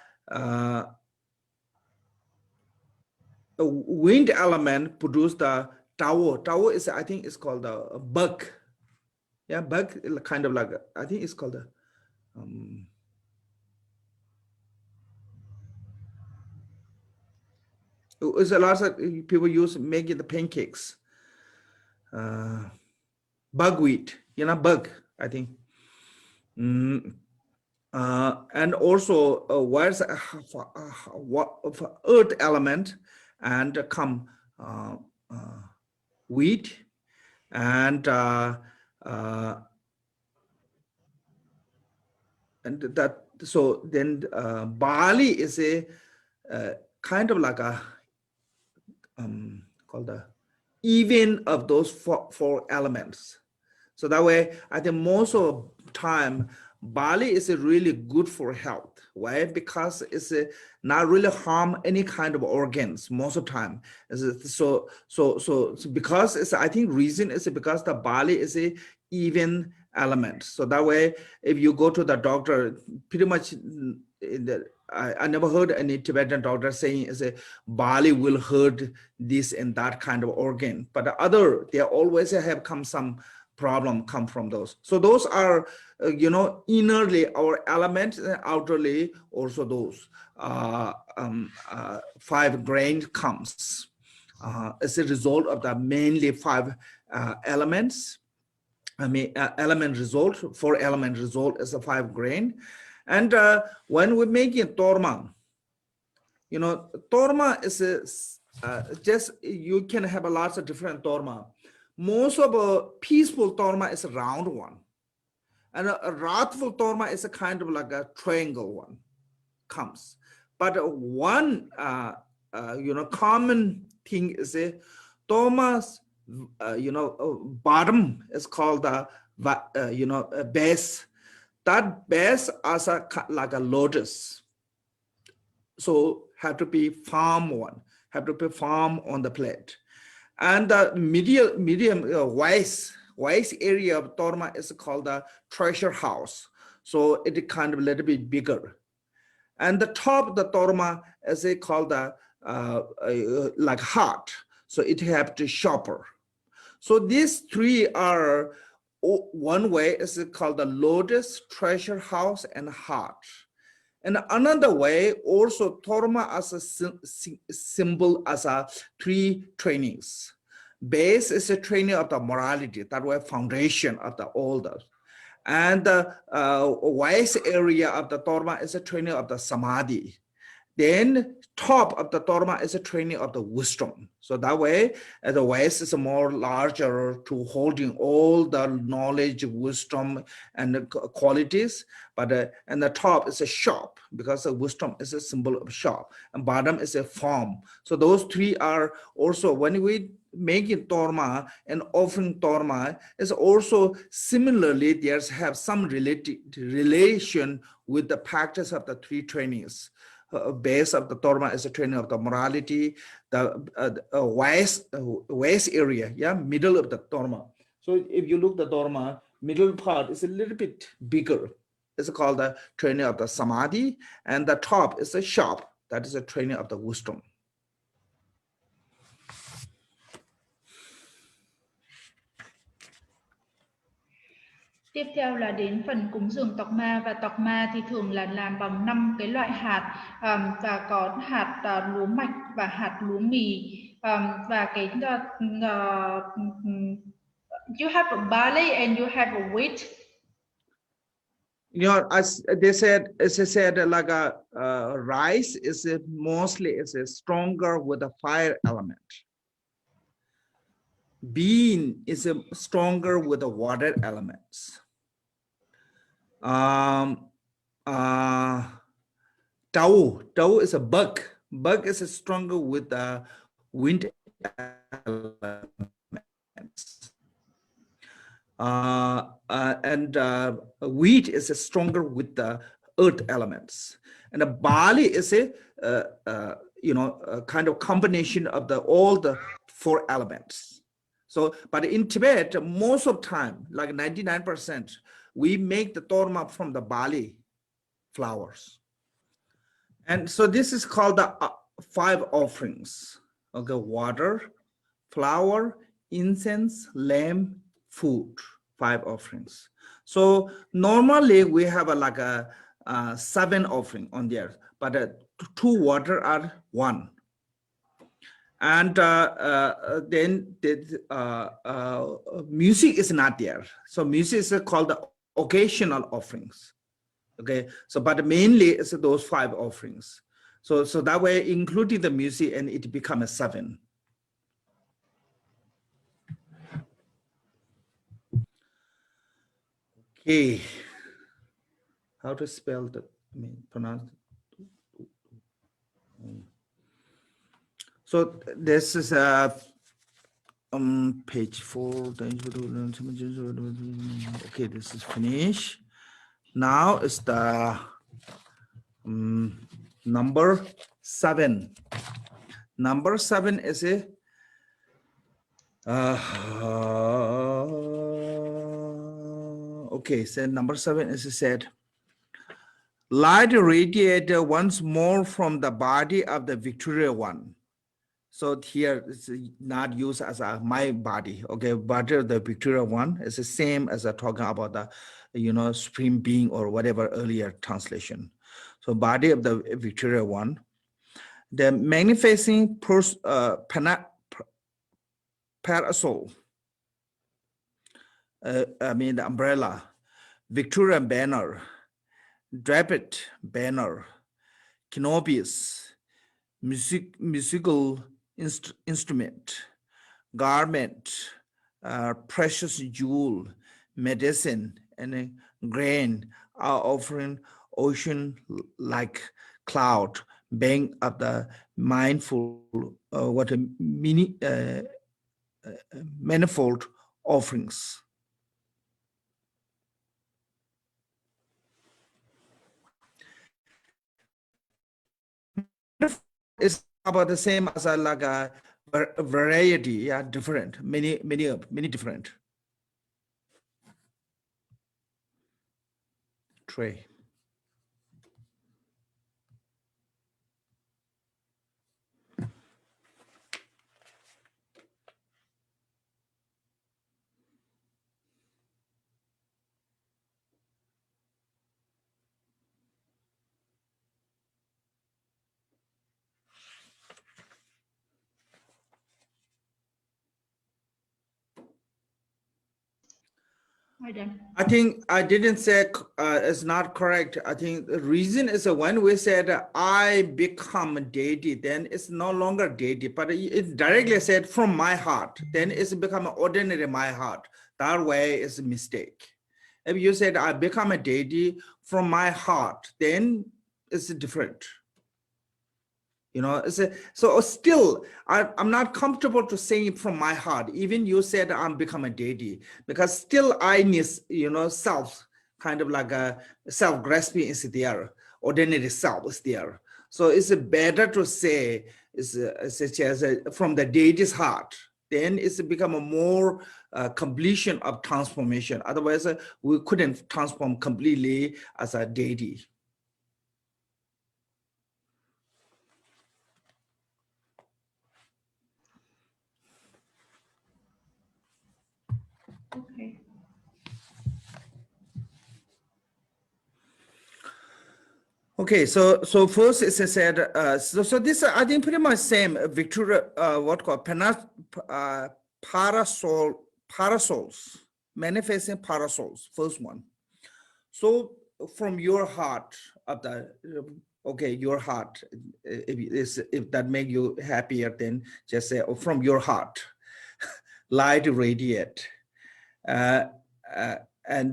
wind element produce the tao. Tao is, I think it's called a bug. Yeah, bug, kind of like, I think it's called a, it's a lot of people use making the pancakes. Buckwheat, bug, I think. And also where's earth element, and come wheat, and that. So then barley is a kind of like a called the even of those four elements. So that way, I think most of the time, barley is really good for health. Why? Because it's not really harm any kind of organs most of the time. So because it's, I think reason is because the barley is a even element. So that way, if you go to the doctor, pretty much I never heard any Tibetan doctor saying is a barley will hurt this and that kind of organ. But the other, they always have some problem come from those. So those are, innerly our elements, and outerly also those 5 grain comes. It's a result of the mainly 5 elements. Element result, 4 element result is a 5 grain. And when we make it torma, torma is just, you can have a lots of different torma. Most of a peaceful torma is a round one. And a wrathful torma is a kind of like a triangle one comes. But one, common thing is a torma's, bottom is called the, base. That base is like a lotus. So have to be firm one, have to be firm on the plate. And the medium wise area of torma is called the treasure house. So it kind of a little bit bigger. And the top of the torma is called the like heart. So it have to sharper. So these 3 are, one way is called the lotus, treasure house, and heart. And another way, also torma as a symbol as a 3 trainings. Base is a training of the morality, that way foundation of the older. And the wise area of the torma is a training of the samadhi. Then top of the torma is a training of the wisdom. So that way, the wise is more larger to holding all the knowledge, wisdom, and the qualities. But and the top is a sharp, because the wisdom is a symbol of sharp, and bottom is a form. So those 3 are also, when we make it torma and offering torma, is also similarly, there's have some relation with the practice of the 3 trainings. Base of the torma is a training of the morality, the wise area, middle of the torma. So if you look the torma, middle part is a little bit bigger. It's called the training of the samadhi, and the top is a sharp, that is a training of the wisdom. Tiếp theo là đến phần cúng dường tộc ma, và tộc ma thì thường là làm bằng 5 cái loại hạt, và có hạt lúa mạch và hạt lúa mì, và cái you have a barley and you have a wheat. As they said, like a rice is mostly stronger with a fire element. Bean is stronger with the water elements. Tau is a bug. Bug is stronger with the wind elements. And wheat is stronger with the earth elements. And the barley is a kind of combination of all the 4 elements. So, but in Tibet, most of the time, like 99%, we make the torma from the barley flowers. And so this is called the 5 offerings. Okay, water, flower, incense, lamb, food, 5 offerings. So normally we have like a 7 offering on there, but 2 water are 1. And then the music is not there. So music is called the occasional offerings. Okay, so but mainly it's those 5 offerings. So that way, including the music, and it becomes 7. Okay, how to spell the, pronounce. So this is page 4. Okay, this is finished. Now it's the number 7. Number 7 is a okay. So number 7 is said, light radiated once more from the body of the Victoria one. So here it's not used as my body, okay, but the Victoria one is the same as talking about the, supreme being or whatever earlier translation. So body of the Victoria one, the manifesting parasol, I mean the umbrella, Victorian banner, draped banner, canopies, musical instrument, garment, precious jewel, medicine, and grain are offering ocean-like cloud, bank of the mindful, what a manifold offerings. It's about the same as like a variety, yeah, different, many different. Tray. I think I didn't say it's not correct. I think the reason is that when we said I become deity, then it's no longer deity, but it directly said from my heart, then it's become ordinary my heart. That way is a mistake. If you said I become a deity from my heart, then it's different. You know, so still, I'm not comfortable to say it from my heart. Even you said I'm become a deity, because still I need, you know, self, kind of like a self-grasping is there, ordinary self is there. So it's better to say, such as from the deity's heart, then it's become a more completion of transformation. Otherwise, we couldn't transform completely as a deity. Okay. Okay, so first it's said, so this I think pretty much same Victoria, what called parasols, manifesting parasols, first one. So from your heart of the, okay, your heart, if that make you happier, then just say, oh, from your heart, light radiate, and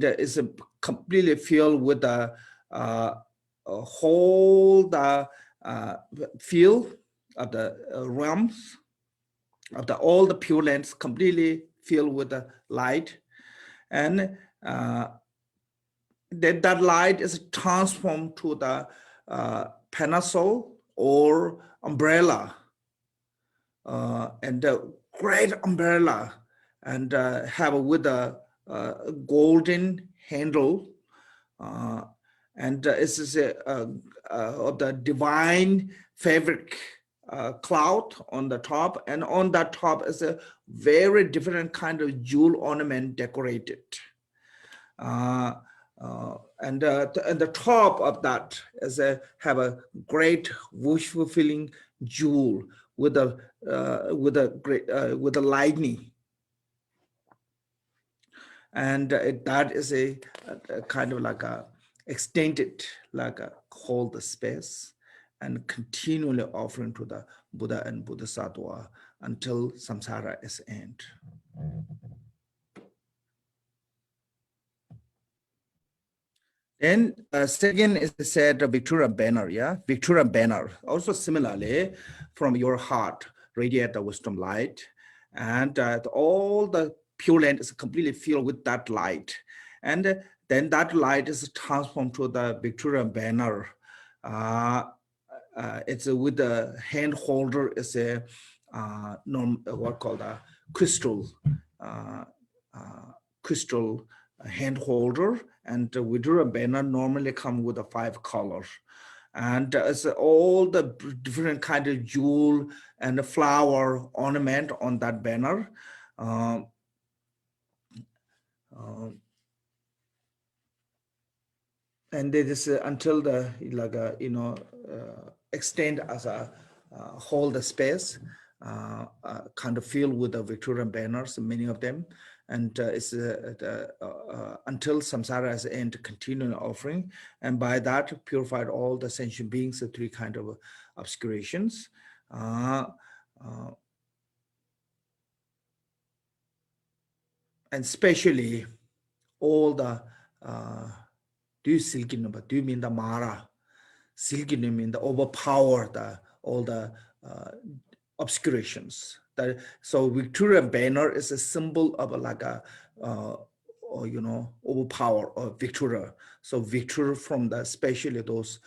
it's completely filled with the whole the field of the realms of the all the pure lands completely filled with the light, and then that light is transformed to the parasol or umbrella, and the great umbrella, and have with a golden handle, and this is of the divine fabric cloud on the top, and on that top is a very different kind of jewel ornament decorated. And the top of that is have a great wish-fulfilling jewel with a lightning, and that is a kind of like a extended, like a hold the space and continually offering to the Buddha and Bodhisattva until samsara is end. Then second is said Victoria banner, yeah, Victoria banner. Also similarly, from your heart radiate the wisdom light, and all the pure land is completely filled with that light, and then that light is transformed to the Victoria banner. It's with the hand holder is a what called a crystal, crystal hand holder, and the Vidura banner normally come with the 5 colors, and it's all the different kind of jewel and the flower ornament on that banner. And it is until the like you know extend as a hold the space kind of filled with the Victorian banners, many of them. And it's until samsara is end, continuing offering, and by that purified all the sentient beings, the three kind of obscurations. And especially all the do you mean the Mara? Silginu mean the overpower all the obscurations. So Victorian banner is a symbol of like a or, you know, overpower or Victoria. So Victoria from the especially those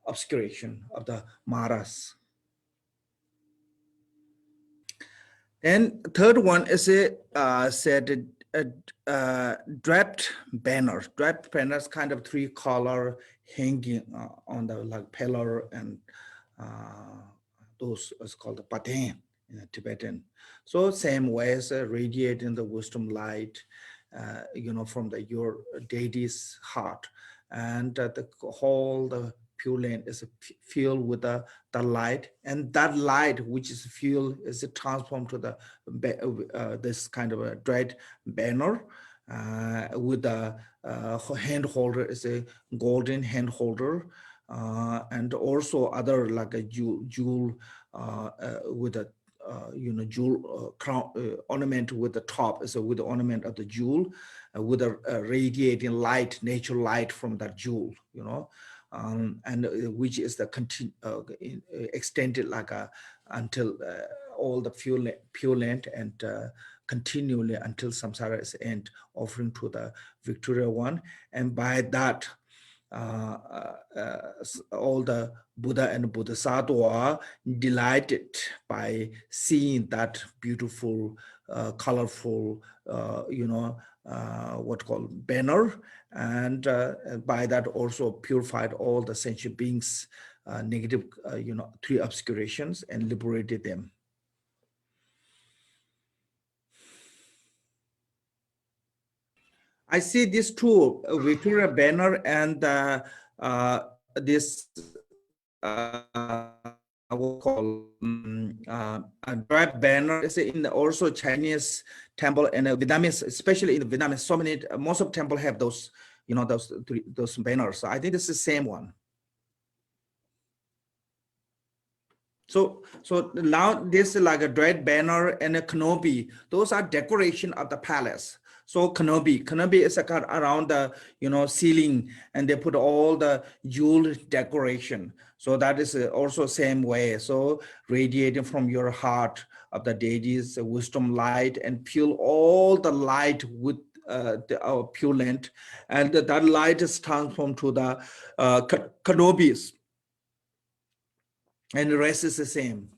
obscuration of the Maras. And third one is a said draped banner. Draped banners kind of three color hanging on the like pillar, and those is called the paten in Tibetan. So same way as radiating the wisdom light, you know, from your deity's heart, and the whole the pure land is filled with the light, and that light which is fuel is transformed to the this kind of a dread banner with the hand holder is a golden hand holder, and also other like a jewel with a you know, jewel crown ornament with the top is with the ornament of the jewel with a radiating light, nature light from that jewel, you know. And which is the extended like until all the pure land and continually until samsara is end, offering to the Victoria one, and by that all the Buddha and Bodhisattva are delighted by seeing that beautiful, colorful, you know, what called banner, and by that also purified all the sentient beings, negative, you know, three obscurations, and liberated them. I see these two, Victoria banner and this I will call a drive banner. Is in the also Chinese temple and Vietnamese, especially in Vietnamese, so many, most of temple have those, you know, those banners. So I think this is the same one. So now this is like a dread banner and a canopy. Those are decoration of the palace. So canopy is a kind around the, you know, ceiling, and they put all the jewel decoration. So that is also same way. So radiating from your heart of the deities, the wisdom light, and fuel all the light with our pure land, and that light is transformed to the canopies, and the rest is the same.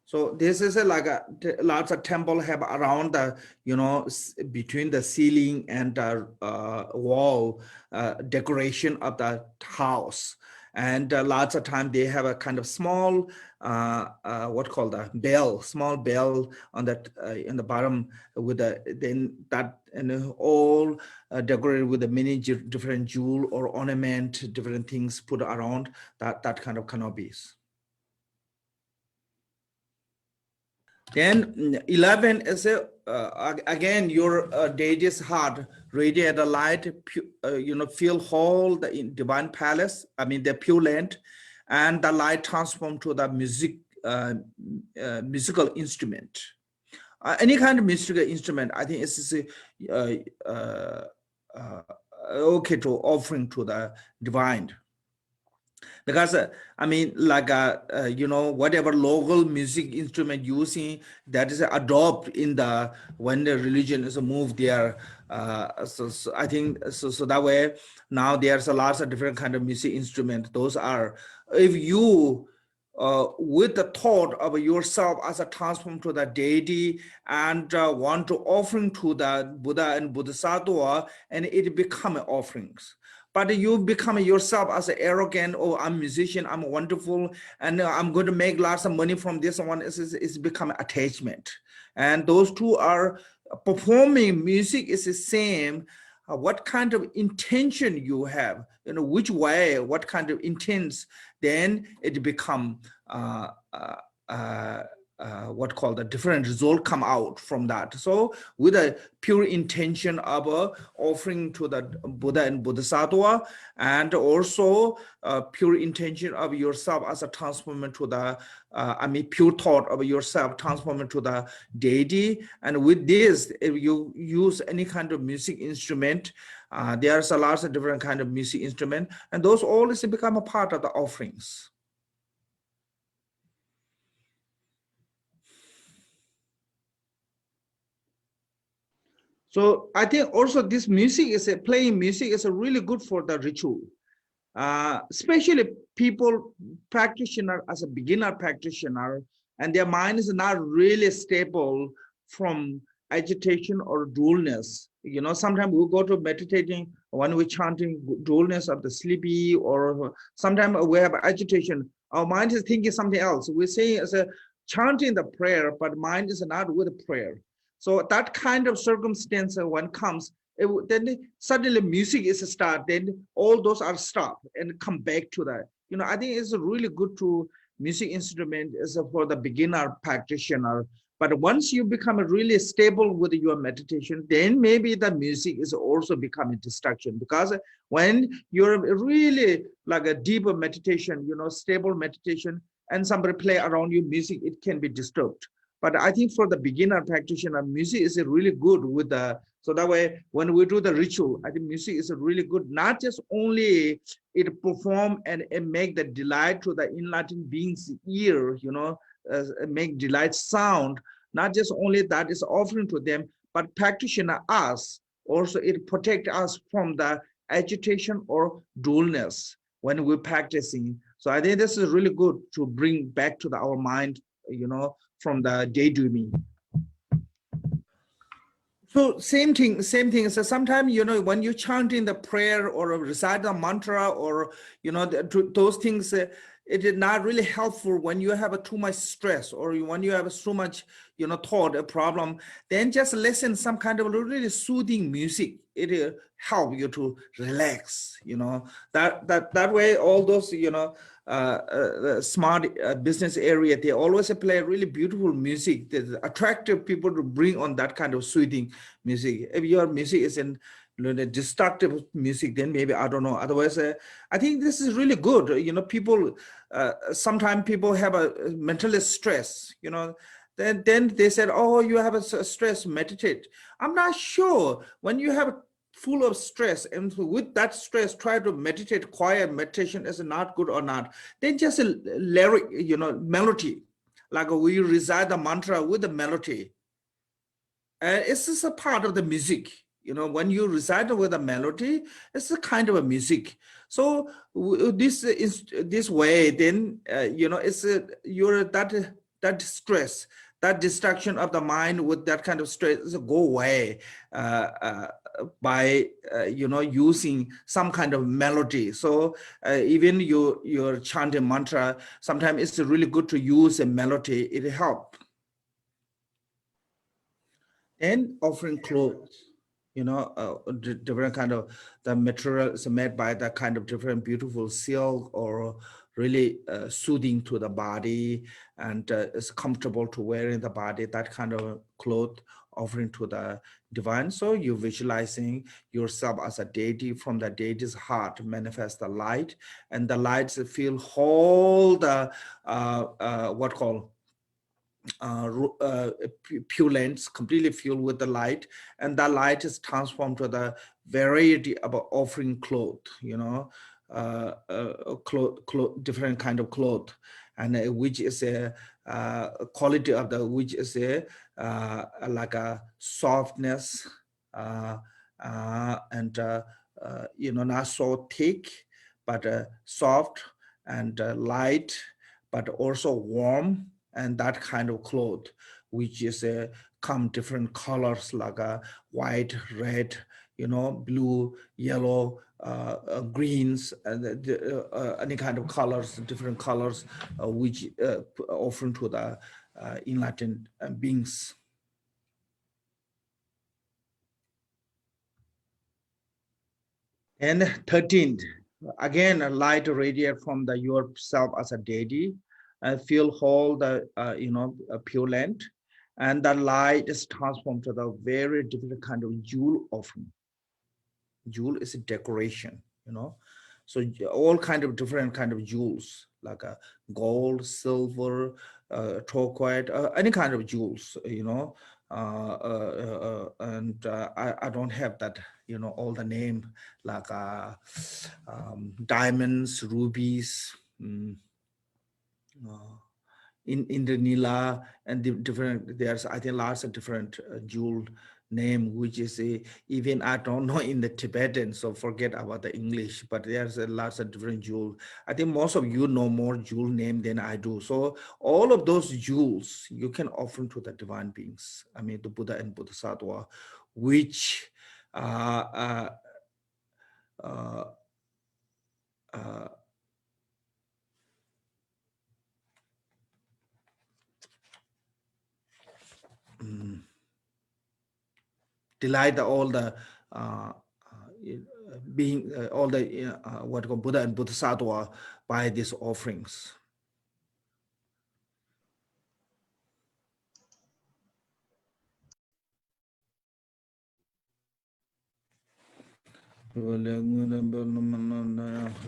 So this is like lots of temple have around the, you know, between the ceiling and the wall decoration of the house. And lots of time they have a kind of small, what called a bell, small bell on that in the bottom with the, then that, and all decorated with the many different jewel or ornament, different things put around that kind of canopies. Then 11 is again your deity's heart radiate the light, you know, fill whole the divine palace. I mean the pure land, and the light transform to the musical instrument. Any kind of musical instrument, I think it's okay to offering to the divine. Because I mean, like you know, whatever local music instrument using, that is adopt in the when the religion is moved there. So I think so that way now there's a lots of different kind of music instrument. Those are, if you with the thought of yourself as a transform to the deity and want to offering to the Buddha and Bodhisattva, and it become offerings. But you become yourself as an arrogant, oh, I'm a musician, I'm wonderful, and I'm going to make lots of money from this one. It's become attachment. And those two are performing music is the same, what kind of intention you have, which way, what kind of intents, then it become what called the different result come out from that. So with a pure intention of offering to the Buddha and Bodhisattva, and also pure intention of yourself as a transformation to the, pure thought of yourself transforming to the deity. And with this, if you use any kind of music instrument, there's a lot of different kind of music instrument, and those all is become a part of the offerings. So I think also this music is playing music is really good for the ritual, especially people practitioner as a beginner practitioner, and their mind is not really stable from agitation or dullness. Sometimes we go to meditating when we're chanting dullness of the sleepy, or sometimes we have agitation. Our mind is thinking something else. We're saying as a chanting the prayer, but mind is not with the prayer. So that kind of circumstance when comes, then suddenly music is a start, then all those are stopped and come back to that. I think it's really good to music instrument is for the beginner practitioner. But once you become really stable with your meditation, then maybe the music is also becoming distraction, because when you're really like a deeper meditation, stable meditation, and somebody play around you music, it can be disturbed. But I think for the beginner practitioner, music is really good with the, so that way when we do the ritual, I think music is really good, not just only it perform and make the delight to the enlightened being's ear, make delight sound, not just only that is offering to them, but practitioner us, also it protect us from the agitation or dullness when we're practicing. So I think this is really good to bring back to our mind, from the daydreaming. So same thing. So sometimes, when you're chanting the prayer or recite the mantra, or, those things, it is not really helpful when you have too much stress, or when you have so much, thought, a problem. Then just listen some kind of really soothing music. It will help you to relax, that way all those, smart business area, they always play really beautiful music that attractive people to bring on that kind of soothing music. If your music is in destructive music, then maybe I don't know. Otherwise, I think this is really good. People sometimes people have a mental stress. Then they said, oh, you have a stress, meditate. I'm not sure when you have full of stress, and with that stress try to meditate, quiet meditation is not good or not. Then just a lyric, melody, like we recite the mantra with the melody, and it's just a part of the music. When you recite with a melody, it's a kind of a music. So this way, then it's you're that stress, that distraction of the mind with that kind of stress go away by using some kind of melody. So even you're chanting mantra, sometimes it's really good to use a melody. It helps. And offering clothes, different kind of the material is made by that kind of different beautiful silk, or really soothing to the body, and it's comfortable to wear in the body, that kind of cloth offering to the divine. So you're visualizing yourself as a deity. From the deity's heart manifest the light, and the lights feel whole the what called pure lens, completely filled with the light, and that light is transformed to the variety of offering cloth, different kind of cloth, and which is a quality of the, which is a like a softness, and not so thick, but soft and light, but also warm, and that kind of cloth, which is come different colors like white, red, blue, yellow, greens, any kind of colors, different colors, which often to the enlightened beings. And 13th, again, a light radiate from the yourself as a deity, and feel whole the pure land, and the light is transformed to the very different kind of jewel offering. Jewel is a decoration, so all kind of different kind of jewels like gold, silver, turquoise, any kind of jewels, and I don't have that, all the name like diamonds, rubies, in the Nila, and the different, there's I think lots of different jewel name, which is even I don't know in the Tibetan, so forget about the English, but there's lots of different jewel. I think most of you know more jewel name than I do. So all of those jewels you can offer to the divine beings, I mean the Buddha and Bodhisattva, which uh, uh, uh, delight all the being all the what called Buddha and Bodhisattva by these offerings.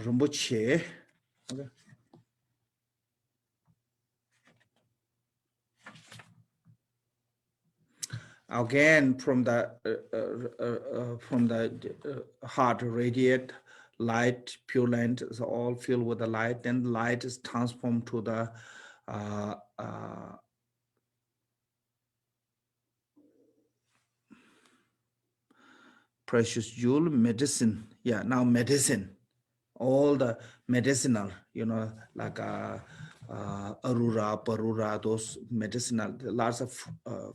Rinpoche. Okay. Again, from the heart radiate light, pure light is all filled with the light. Then the light is transformed to the precious jewel, medicine. Yeah, now medicine, all the medicinal, like arura, parura, those medicinal, lots of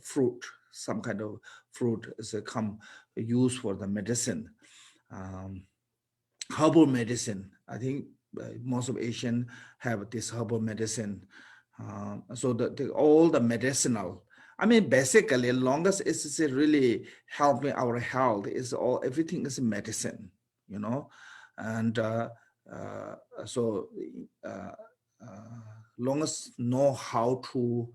fruit, some kind of fruit is come used for the medicine. Herbal medicine, I think most of Asian have this herbal medicine. So all the medicinal, I mean, basically, as long as it's really helping our health, is all everything is medicine, and so long as know how to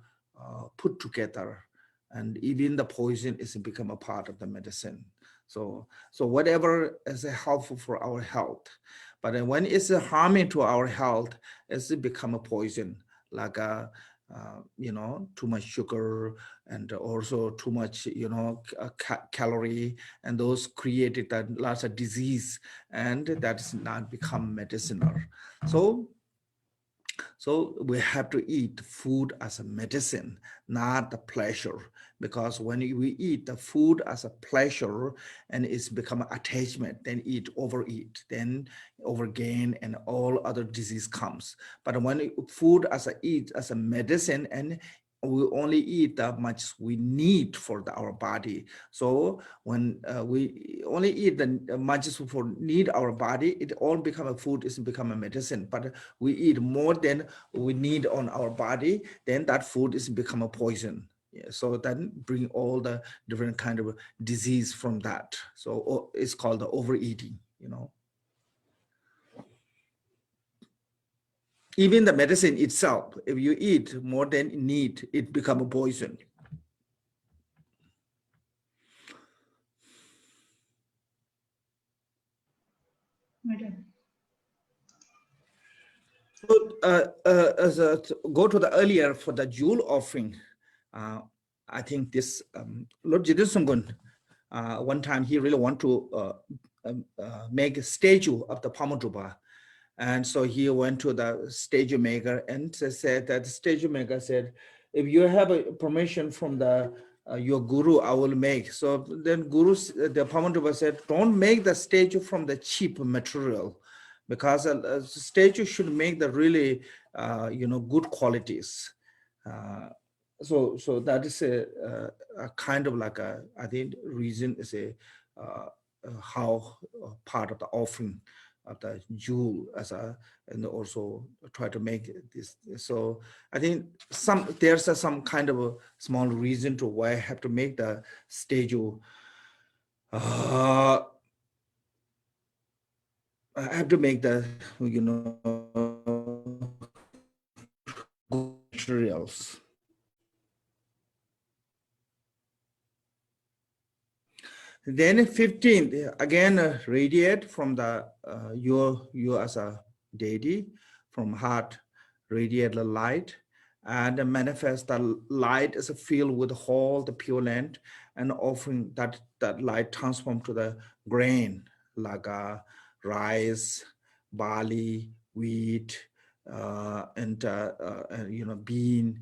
put together, and even the poison is become a part of the medicine. So whatever is helpful for our health, but then when it's harming to our health, it's become a poison, like too much sugar, and also too much, calorie, and those created that lots of disease, and that's not become medicinal. So we have to eat food as a medicine, not a pleasure, because when we eat the food as a pleasure and it's become attachment, then overeat, then overgain, and all other disease comes. But when food eat as a medicine, and we only eat that much we need for our body. So when we only eat the much for need our body, it all become a food, is become a medicine. But we eat more than we need on our body, then that food is become a poison. Yeah, so then bring all the different kind of disease from that. So it's called the overeating, Even the medicine itself, if you eat more than need, it become a poison. So go to the earlier for the jewel offering. I think this Lord Jidusumgun, one time he really want to make a statue of the Pamadrupa. And so he went to the statue maker and said that the statue maker said, if you have a permission from the your guru, I will make. So then the Pamadrupa said, don't make the statue from the cheap material, because a statue should make the really, good qualities. So that is a kind of like I think reason is how part of the offering of the jewel and also try to make this. So I think there's some kind of a small reason to why I have to make the statue I have to make the, good materials. Then 15th, again, radiate from the you as a deity, from heart, radiate the light, and manifest the light is filled with all the pure land, and offering that light transform to the grain, like rice, barley, wheat, and bean,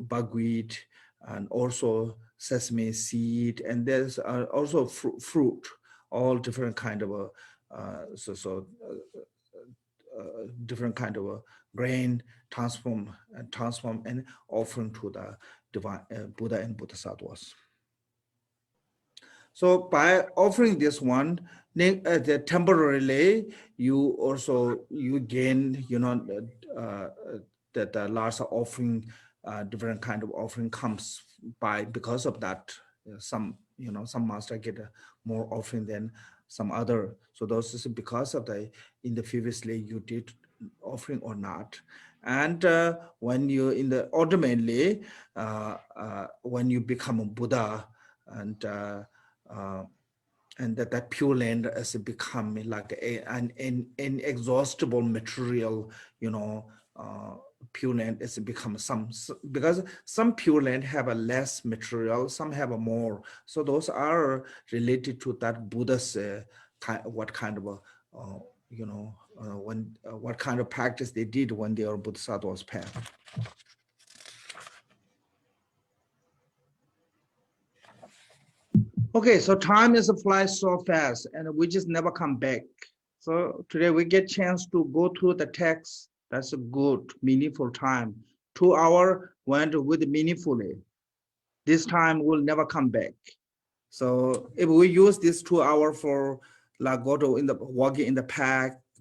buckwheat, and also sesame seed, and there's also fruit, all different kind of different kind of a grain transform and offering to the divine Buddha and Bodhisattvas. So by offering this one, the temporarily you gain that the large offering, different kind of offering comes by because of that. Some master get more offering than some other. So those is because of in the previously you did offering or not. And when you ultimately when you become a Buddha, and that pure land has become like an inexhaustible material, pure land has become because some pure land have a less material, some have a more. So those are related to that Buddha's what kind of what kind of practice they did when they are Bodhisattva's path. Okay, so time is flies so fast and we just never come back. So today we get chance to go through the text. That's a good, meaningful time. 2 hours went with meaningfully. This time will never come back. So if we use this 2 hours for like walking in the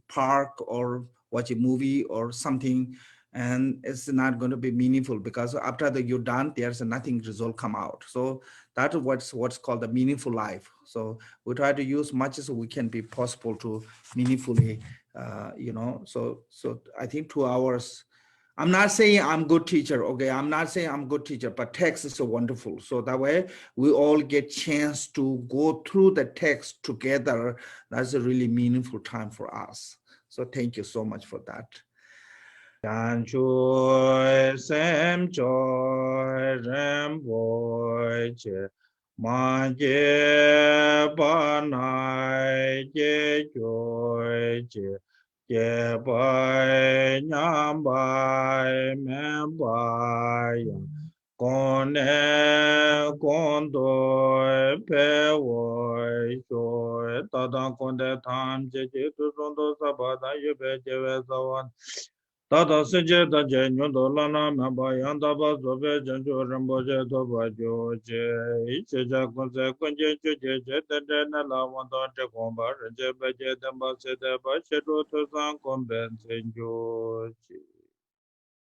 park or watch a movie or something, and it's not going to be meaningful because after you're done, there's nothing result come out. So that's what's called the meaningful life. So we try to use much as we can be possible to meaningfully, so I think 2 hours. I'm not saying I'm good teacher, okay? I'm not saying I'm good teacher, but text is so wonderful. So that way we all get chance to go through the text together. That's a really meaningful time for us. So thank you so much for that. Tata Suje Daje Nyundo Lana Maba Yanda Bazobe Janjo Ramboje Doba Joje Icheja Kunze Kunje Chuje Jetana Lavanda Tekomba Ranje Baje Damba Sede Bachedo Tuzan Komben Senjoji.